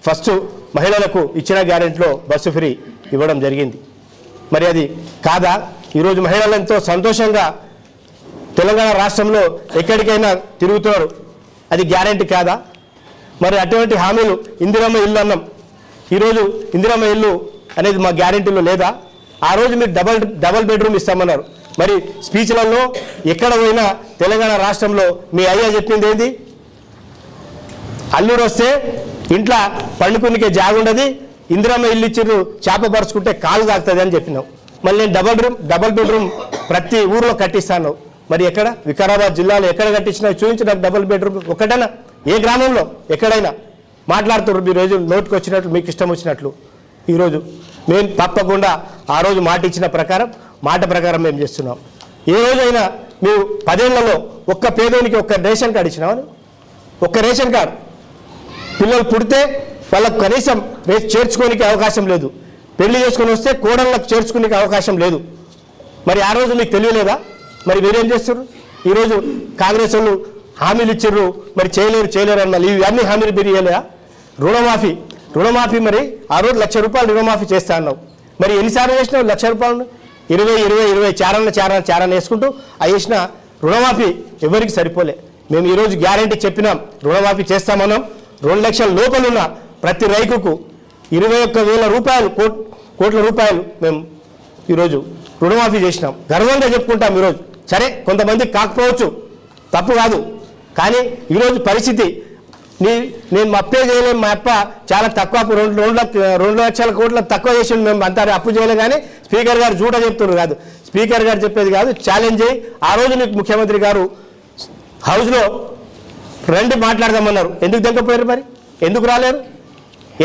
[SPEAKER 8] ఫస్ట్ మహిళలకు ఇచ్చిన గ్యారెంటీలో బస్సు ఫ్రీ ఇవ్వడం జరిగింది. మరి అది కాదా? ఈరోజు మహిళలు ఎంతో సంతోషంగా తెలంగాణ రాష్ట్రంలో ఎక్కడికైనా తిరుగుతున్నారు. అది గ్యారెంటీ కాదా? మరి అటువంటి హామీలు ఇందిరమ్మ ఇల్లు అన్నాం. ఈరోజు ఇందిరమ్మ ఇల్లు అనేది మా గ్యారెంటీలో లేదా? ఆ రోజు మీరు డబల్ బెడ్రూమ్ ఇస్తామన్నారు. మరి స్పీచ్లలో ఎక్కడ పోయినా తెలంగాణ రాష్ట్రంలో మీ అయ్యా చెప్పింది ఏంది? అల్లుడు వస్తే ఇంట్లో పండుకునికే జాగుండదు, ఇందిరమ్మ ఇల్లు ఇచ్చిర్రు చేప పరుచుకుంటే కాలు తాగుతుంది అని చెప్పినావు. మళ్ళీ నేను డబల్ బెడ్రూమ్ ప్రతి ఊర్లో కట్టిస్తాను. మరి ఎక్కడ? వికారాబాద్ జిల్లాలో ఎక్కడ కట్టించినా చూపించి నాకు డబల్ బెడ్రూమ్ ఒకటైనా ఏ గ్రామంలో ఎక్కడైనా మాట్లాడుతున్నారు మీరు రోజు నోటికి వచ్చినట్లు మీకు ఇష్టం వచ్చినట్లు. ఈరోజు మేము తప్పకుండా ఆ రోజు మాట ప్రకారం మేము చేస్తున్నాం. ఏ రోజైనా మేము 10 ఏళ్లలో ఒక్క పేదోనికి ఒక్క రేషన్ కార్డు ఇచ్చినామని? ఒక్క రేషన్ కార్డు పిల్లలు పుడితే వాళ్ళకు కనీసం చేర్చుకోనికి అవకాశం లేదు. పెళ్లి చేసుకొని వస్తే కోడళ్ళకు చేర్చుకునే అవకాశం లేదు. మరి ఆ రోజు మీకు తెలియలేదా? మరి మీరేం చేస్తారు? ఈరోజు కాంగ్రెస్ వాళ్ళు హామీలు ఇచ్చిర్రు, మరి చేయలేరు అన్నారు. ఇవన్నీ హామీలు మీరు ఇవ్వలేదా? రుణమాఫీ మరి ఆ రోజు ₹1,00,000 రుణమాఫీ చేస్తా అన్నావు. మరి ఎన్నిసార్లు వేసినావు ₹1,00,000? 20 చారణ వేసుకుంటూ వేసిన రుణమాఫీ ఎవరికి సరిపోలే. మేము ఈరోజు గ్యారెంటీ చెప్పినాం, రుణమాఫీ చేస్తామన్నాం. 2 లక్షల లోపలున్న ప్రతి రైతుకు 21,000 కోట్ల రూపాయలు మేము ఈరోజు రుణమాఫీ చేసినాం. గర్వంగా చెప్పుకుంటాం ఈరోజు. సరే కొంతమంది కాకపోవచ్చు, తప్పు కాదు. కానీ ఈరోజు పరిస్థితి నేను అప్పే చేయలేము. మా అప్ప చాలా తక్కువ 2 లక్షల కోట్ల తక్కువ చేసిండు, మేము అంతా అప్పు చేయలేము. కానీ స్పీకర్ గారు జూట చెప్తున్నారు కాదు, స్పీకర్ గారు చెప్పేది కాదు, ఛాలెంజ్ చేయి. ఆ రోజు నీకు ముఖ్యమంత్రి గారు హౌస్లో రండి మాట్లాడదామన్నారు. ఎందుకు దింకపోయారు? మరి ఎందుకు రాలేరు?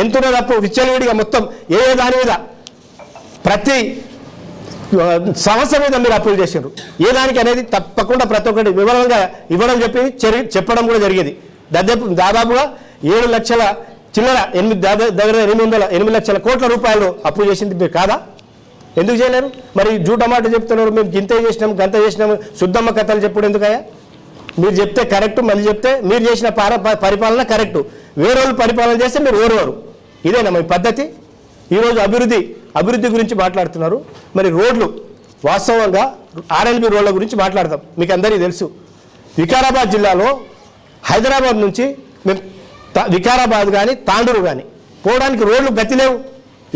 [SPEAKER 8] ఎంతున్న తప్పు విచ్చలవిడిగా మొత్తం ఏ దాని మీద ప్రతి సమస్య మీద మీరు అప్పులు చేశారు. ఏ దానికి అనేది తప్పకుండా ప్రతి ఒక్కటి వివరంగా ఇవ్వడం చెప్పడం కూడా జరిగేది. దాదాపుగా 7 లక్షల చిల్లర 8 లక్షల కోట్ల రూపాయలు అప్పు చేసింది మీరు కాదా? ఎందుకు చేయలేరు? మరి జూటమాట చెప్తున్నారు, మేము గింతే చేసినాం గంత చేసినాం, శుద్ధమ్మ కథలు చెప్పుడు ఎందుకయ్యా? మీరు చెప్తే కరెక్టు, మళ్ళీ చెప్తే మీరు చేసిన పరిపాలన కరెక్టు, వేరే వాళ్ళు పరిపాలన చేస్తే మీరు ఓరువారు. ఇదేనా మీ పద్ధతి? ఈరోజు అభివృద్ధి గురించి మాట్లాడుతున్నారు. మరి రోడ్లు వాస్తవంగా ఆర్ఎల్బి రోడ్ల గురించి మాట్లాడతాం. మీకు అందరికీ తెలుసు, వికారాబాద్ జిల్లాలో హైదరాబాద్ నుంచి మేము వికారాబాద్ కానీ తాండూరు కానీ పోవడానికి రోడ్లు గతి లేవు,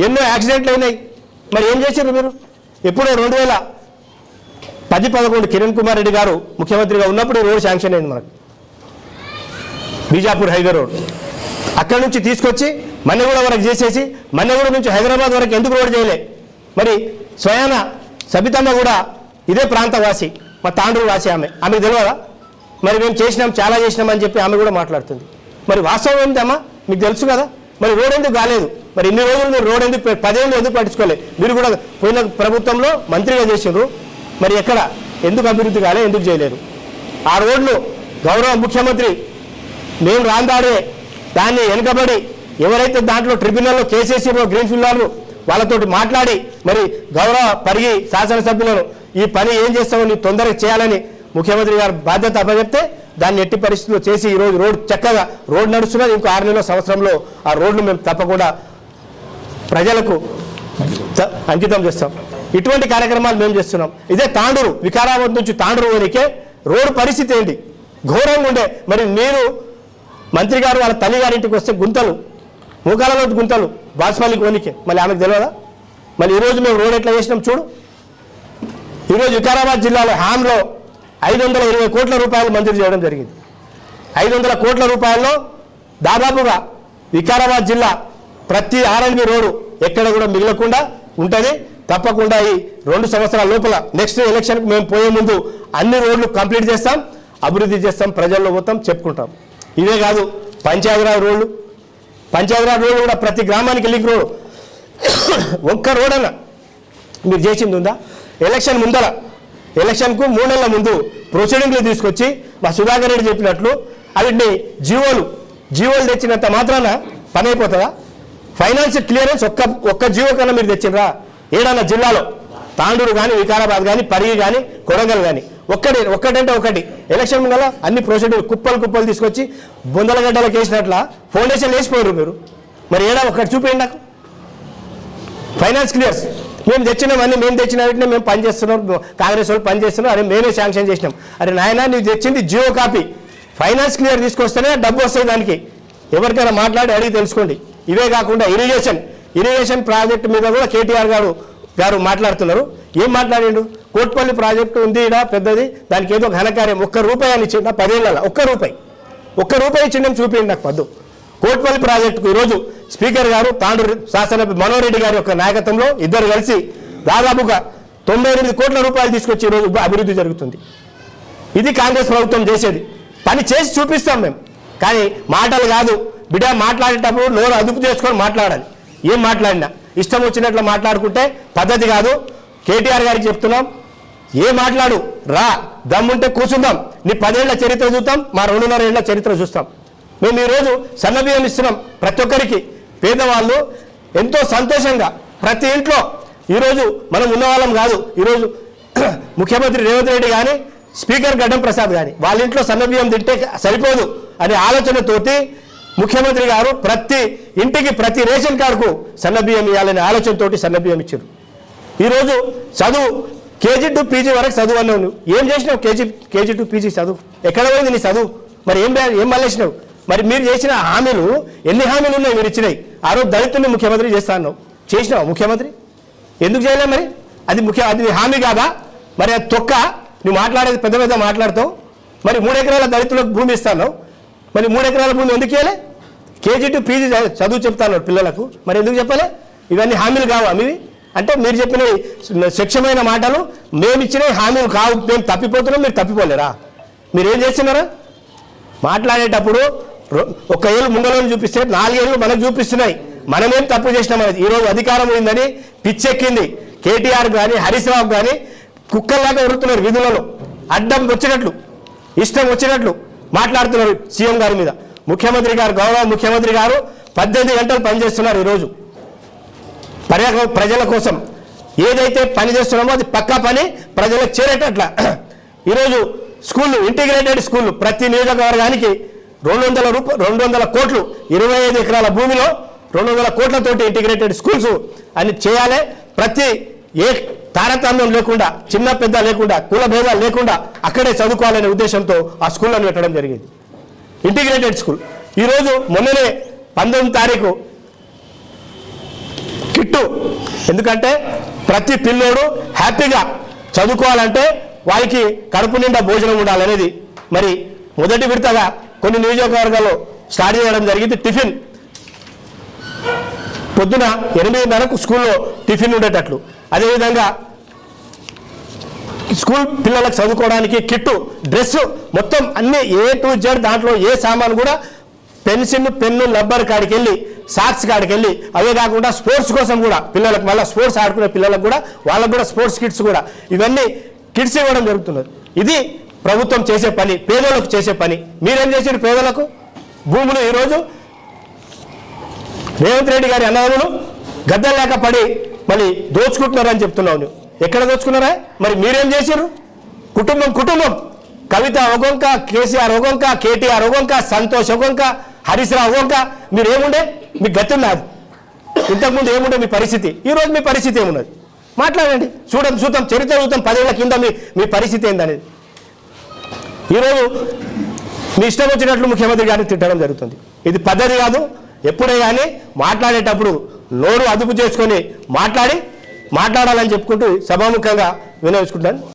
[SPEAKER 8] ఎన్నో యాక్సిడెంట్లు అయినాయి. మరి ఏం చేశారు మీరు? ఎప్పుడో 2010-11 కిరణ్ కుమార్ రెడ్డి గారు ముఖ్యమంత్రిగా ఉన్నప్పుడు రోడ్ శాంక్షన్ అయింది మనకు, బీజాపూర్ హైవే రోడ్. అక్కడి నుంచి తీసుకొచ్చి మన్నెగూడ వరకు చేసేసి మన్నెగూడ నుంచి హైదరాబాద్ వరకు ఎందుకు రోడ్ చేయలే? మరి స్వయాన సబితమ్మ కూడా ఇదే ప్రాంతవాసి, మా తాండూరు వాసి, ఆమెకు తెలియదా? మరి మేము చేసినాం, చాలా చేసినాం అని చెప్పి ఆమె కూడా మాట్లాడుతుంది. మరి వాస్తవం ఏంటమ్మా? మీకు తెలుసు కదా. మరి రోడ్ ఎందుకు కాలేదు? మరి ఇన్ని రోజులు మీరు రోడ్ ఎందుకు 10 ఏళ్ళు ఎందుకు పట్టించుకోలేదు? మీరు కూడా పోయిన ప్రభుత్వంలో మంత్రిగా చేసిండ్రు. మరి ఎక్కడ ఎందుకు అభివృద్ధి కాలే, ఎందుకు చేయలేరు? ఆ రోడ్లు గౌరవ ముఖ్యమంత్రి నేను రాందాడే దాన్ని వెనుకబడి ఎవరైతే దాంట్లో ట్రిబ్యునల్లో కేసేసిరో గ్రీన్ ఫీల్డ్ వాళ్ళతోటి మాట్లాడి మరి గౌరవ పరిగి శాసనసభ్యులను ఈ పని ఏం చేస్తామో నీ తొందరగా చేయాలని ముఖ్యమంత్రి గారు బాధ్యత అప్పచెప్తే దాన్ని ఎట్టి పరిస్థితుల్లో చేసి ఈరోజు రోడ్ చక్కగా రోడ్ నడుస్తున్నది. ఇంకో 6 నెలల సంవత్సరంలో ఆ రోడ్లు మేము తప్పకుండా ప్రజలకు అంకితం చేస్తాం. ఇటువంటి కార్యక్రమాలు మేము చేస్తున్నాం. ఇదే తాండూరు, వికారాబాద్ నుంచి తాండూరు వరకే రోడ్డు పరిస్థితి ఏంటి? ఘోరంగా ఉండే. మరి మీరు మంత్రి గారు వాళ్ళ తల్లి గారింటికి వస్తే గుంతలు, మూకాలలో గుంతలు, బాస్పల్లి కోనికే, మళ్ళీ ఆమెకు తెలియదా? మళ్ళీ ఈరోజు మేము రోడ్ ఎట్లా చేసినాం చూడు. ఈరోజు వికారాబాద్ జిల్లాలో హామ్లో 520 కోట్ల రూపాయలు మంజూరు చేయడం జరిగింది. 500 కోట్ల రూపాయల్లో దాదాపుగా వికారాబాద్ జిల్లా ప్రతి ఆర్ఎల్బి రోడ్డు ఎక్కడ కూడా మిగలకుండా ఉంటుంది. తప్పకుండా ఈ 2 సంవత్సరాల లోపల నెక్స్ట్ ఎలక్షన్కి మేము పోయే ముందు అన్ని రోడ్లు కంప్లీట్ చేస్తాం, అభివృద్ధి చేస్తాం, ప్రజల్లో పోతాం, చెప్పుకుంటాం. ఇవే కాదు, పంచాయతీరాజ్ రోడ్లు కూడా ప్రతి గ్రామానికి లింక్ రోడ్డు ఒక్క రోడ్ అన్న మీరు చేసింది ఉందా? ఎలక్షన్కు 3 నెలల ముందు ప్రొసీడింగ్లు తీసుకొచ్చి మా సుధాకర్ రెడ్డి చెప్పినట్లు అవిటిని జీవోలు తెచ్చినంత మాత్రాన పని అయిపోతుందా? ఫైనాన్స్ క్లియరెన్స్ ఒక్క జీవో కన్నా మీరు తెచ్చిండ్రా? ఏడన్నా జిల్లాలో తాండూరు కానీ వికారాబాద్ కానీ పరిగి కానీ కొడంగల్ కానీ ఒక్కటంటే ఒకటి ఎలక్షన్ ముందర అన్ని ప్రొసీడర్ కుప్పలు తీసుకొచ్చి బొందలగడ్డలకు వేసినట్ల ఫౌండేషన్ వేసిపోయారు మీరు. మరి ఏడా ఒక్కటి చూపించండి నాకు. ఫైనాన్స్ క్లియర్స్ మేము తెచ్చినామని మేము తెచ్చిన వాటిని మేము పనిచేస్తున్నాం, కాంగ్రెస్ వాళ్ళు పనిచేస్తున్నాం, అరే మేమే శాంక్షన్ చేసినాం. అరే నాయన నువ్వు తెచ్చింది జియో కాపీ, ఫైనాన్స్ క్లియర్ తీసుకొస్తేనే డబ్బు వస్తుంది. దానికి ఎవరికైనా మాట్లాడి అడిగి తెలుసుకోండి. ఇవే కాకుండా ఇరిగేషన్ ప్రాజెక్టు మీద కూడా కేటీఆర్ గారు మాట్లాడుతున్నారు. ఏం మాట్లాడిండు? కోట్పల్లి ప్రాజెక్టు ఉంది ఇక్కడ పెద్దది, దానికి ఏదో ఘనకార్యం ₹1 అని ఇచ్చిండు 10 ఏళ్ళ. ₹1 ఇచ్చిండని చూపించండి నాకు పద్దు. కోట్పల్లి ప్రాజెక్టుకు ఈరోజు స్పీకర్ గారు తాండూరు శాసనసభ్యులు మనోహర్ రెడ్డి గారి యొక్క నాయకత్వంలో ఇద్దరు కలిసి దాదాపుగా 98 కోట్ల రూపాయలు తీసుకొచ్చి ఈరోజు అభివృద్ధి జరుగుతుంది. ఇది కాంగ్రెస్ ప్రభుత్వం చేసేది. పని చేసి చూపిస్తాం మేము, కానీ మాటలు కాదు బిడ్డ. మాట్లాడేటప్పుడు నోరు అదుపు చేసుకొని మాట్లాడాలి. ఏం మాట్లాడినా ఇష్టం వచ్చినట్లు మాట్లాడుకుంటే పద్ధతి కాదు. కేటీఆర్ గారికి చెప్తున్నాం, ఏ మాట్లాడు రా, దమ్ముంటే కూర్చుందాం, నీ 10 ఏళ్ల చరిత్ర చూస్తాం, మా 2.5 ఏళ్ల చరిత్ర చూస్తాం. మేము ఈరోజు సన్నబియ్యం ఇస్తున్నాం ప్రతి ఒక్కరికి. పేదవాళ్ళు ఎంతో సంతోషంగా ప్రతి ఇంట్లో ఈరోజు మనం ఉన్నవాళ్ళం కాదు. ఈరోజు ముఖ్యమంత్రి రేవంత్ రెడ్డి కానీ స్పీకర్ గడ్డం ప్రసాద్ కానీ వాళ్ళ ఇంట్లో సన్నబియ్యం తింటే సరిపోదు అనే ఆలోచనతోటి ముఖ్యమంత్రి గారు ప్రతి ఇంటికి ప్రతి రేషన్ కార్డుకు సన్నబియ్యం ఇవ్వాలనే ఆలోచనతోటి సన్నబియ్యం ఇచ్చారు. ఈరోజు చదువు కేజీ టు పీజీ వరకు చదువు అన్నావు. నువ్వు ఏం చేసినావు? కేజీ టు పీజీ చదువు ఎక్కడ పోయింది నీ చదువు? మరి ఏం మళ్ళేసినావు? మరి మీరు చేసిన హామీలు ఎన్ని హామీలు ఉన్నాయి మీరు ఇచ్చినాయి? ఆ రోజు దళితుల్ని ముఖ్యమంత్రి చేస్తా అన్నావు, చేసినావు ముఖ్యమంత్రి? ఎందుకు చేయలే? మరి అది హామీ కాదా? మరి అది తొక్క. నువ్వు మాట్లాడేది పెద్ద మాట్లాడతావు. మరి 3 ఎకరాల దళితులకు భూమి ఇస్తాను, మరి 3 ఎకరాల భూమి ఎందుకు ఇవ్వలే? కేజీ టు పీజీ చదువు చెప్తాను పిల్లలకు, మరి ఎందుకు చెప్పలే? ఇవన్నీ హామీలు కావా మీవి? అంటే మీరు చెప్పిన శిక్షమైన మాటలు, మేము ఇచ్చిన హామీలు కావు. మేము తప్పిపోతున్నాం, మీరు తప్పిపోలేరా? మీరు ఏం చేస్తున్నారా? మాట్లాడేటప్పుడు 1 ఏళ్ళు ముంగలను చూపిస్తే 4 ఏళ్ళు మనకు చూపిస్తున్నాయి. మనమేం తప్పు చేసినాం అనేది. ఈరోజు అధికారం ఉందని పిచ్చెక్కింది. కేటీఆర్ కానీ హరీష్ రావు కానీ కుక్కల్లాగా ఉరుతున్నారు విధులలో, అడ్డం వచ్చినట్లు ఇష్టం వచ్చినట్లు మాట్లాడుతున్నారు సీఎం గారి మీద. ముఖ్యమంత్రి గారు, గౌరవ ముఖ్యమంత్రి గారు 18 గంటలు పనిచేస్తున్నారు ఈరోజు ప్రజల కోసం. ఏదైతే పని చేస్తున్నామో అది పక్కా పని ప్రజలకు చేరేటట్ల. ఈరోజు స్కూళ్ళు, ఇంటిగ్రేటెడ్ స్కూళ్ళు ప్రతి నియోజకవర్గానికి 200 కోట్లు, 25 ఎకరాల భూమిలో 200 కోట్లతోటి ఇంటిగ్రేటెడ్ స్కూల్స్ అని చేయాలి. ప్రతి ఏ తారతమ్యం లేకుండా, చిన్న పెద్ద లేకుండా, కుల భేదాలు లేకుండా అక్కడే చదువుకోవాలనే ఉద్దేశంతో ఆ స్కూళ్ళను పెట్టడం జరిగింది, ఇంటిగ్రేటెడ్ స్కూల్. ఈరోజు మొన్ననే 19వ తారీఖు కిట్టు, ఎందుకంటే ప్రతి పిల్లోడు హ్యాపీగా చదువుకోవాలంటే వారికి కడుపు నిండా భోజనం ఉండాలనేది మరి మొదటి విడతగా కొన్ని నియోజకవర్గాల్లో స్టార్ట్ చేయడం జరిగింది. టిఫిన్ పొద్దున 8:30కు స్కూల్లో టిఫిన్ ఉండేటట్లు, అదేవిధంగా స్కూల్ పిల్లలకు చదువుకోవడానికి కిట్టు, డ్రెస్సు, మొత్తం అన్ని A to Z, దాంట్లో ఏ సామాను కూడా పెన్సిల్, పెన్ను, రబ్బర్ కాడికి వెళ్ళి, సాక్స్ కాడికి వెళ్ళి, అవే కాకుండా స్పోర్ట్స్ కోసం కూడా పిల్లలకు, మళ్ళీ స్పోర్ట్స్ ఆడుకునే పిల్లలకు కూడా వాళ్ళకు కూడా స్పోర్ట్స్ కిట్స్ కూడా, ఇవన్నీ కిట్స్ ఇవ్వడం జరుగుతున్నది. ఇది ప్రభుత్వం చేసే పని, పేదలకు చేసే పని. మీరేం చేసారు పేదలకు? భూములు ఈరోజు రేవంత్ రెడ్డి గారి అన్నదమ్ములు గద్దె లేక పడి మళ్ళీ దోచుకుంటున్నారని చెప్తున్నావు. నువ్వు ఎక్కడ దోచుకున్నారా? మరి మీరేం చేశారు? కుటుంబం కవిత ఒగొంక, కేసీఆర్ ఒగొంక, కేటీఆర్ ఒగొంక, సంతోష్ ఒగొంక, హరీష్ రావు ఒగొంక. మీరేముండే? మీకు గతి ఉన్నది. ఇంతకుముందు ఏముండే మీ పరిస్థితి? ఈరోజు మీ పరిస్థితి ఏమున్నది? మాట్లాడండి, చూద్దాం చరిత్ర చూద్దాం 10 ఏళ్ల కింద మీ పరిస్థితి ఏందనేది. ఈరోజు మీ ఇష్టం వచ్చినట్లు ముఖ్యమంత్రి గారిని తిట్టడం జరుగుతుంది. ఇది పద్ధతి కాదు. ఎప్పుడే కానీ మాట్లాడేటప్పుడు నోరు అదుపు చేసుకొని మాట్లాడాలని చెప్పుకుంటూ సభాముఖంగా వినియోగించుకుంటాను.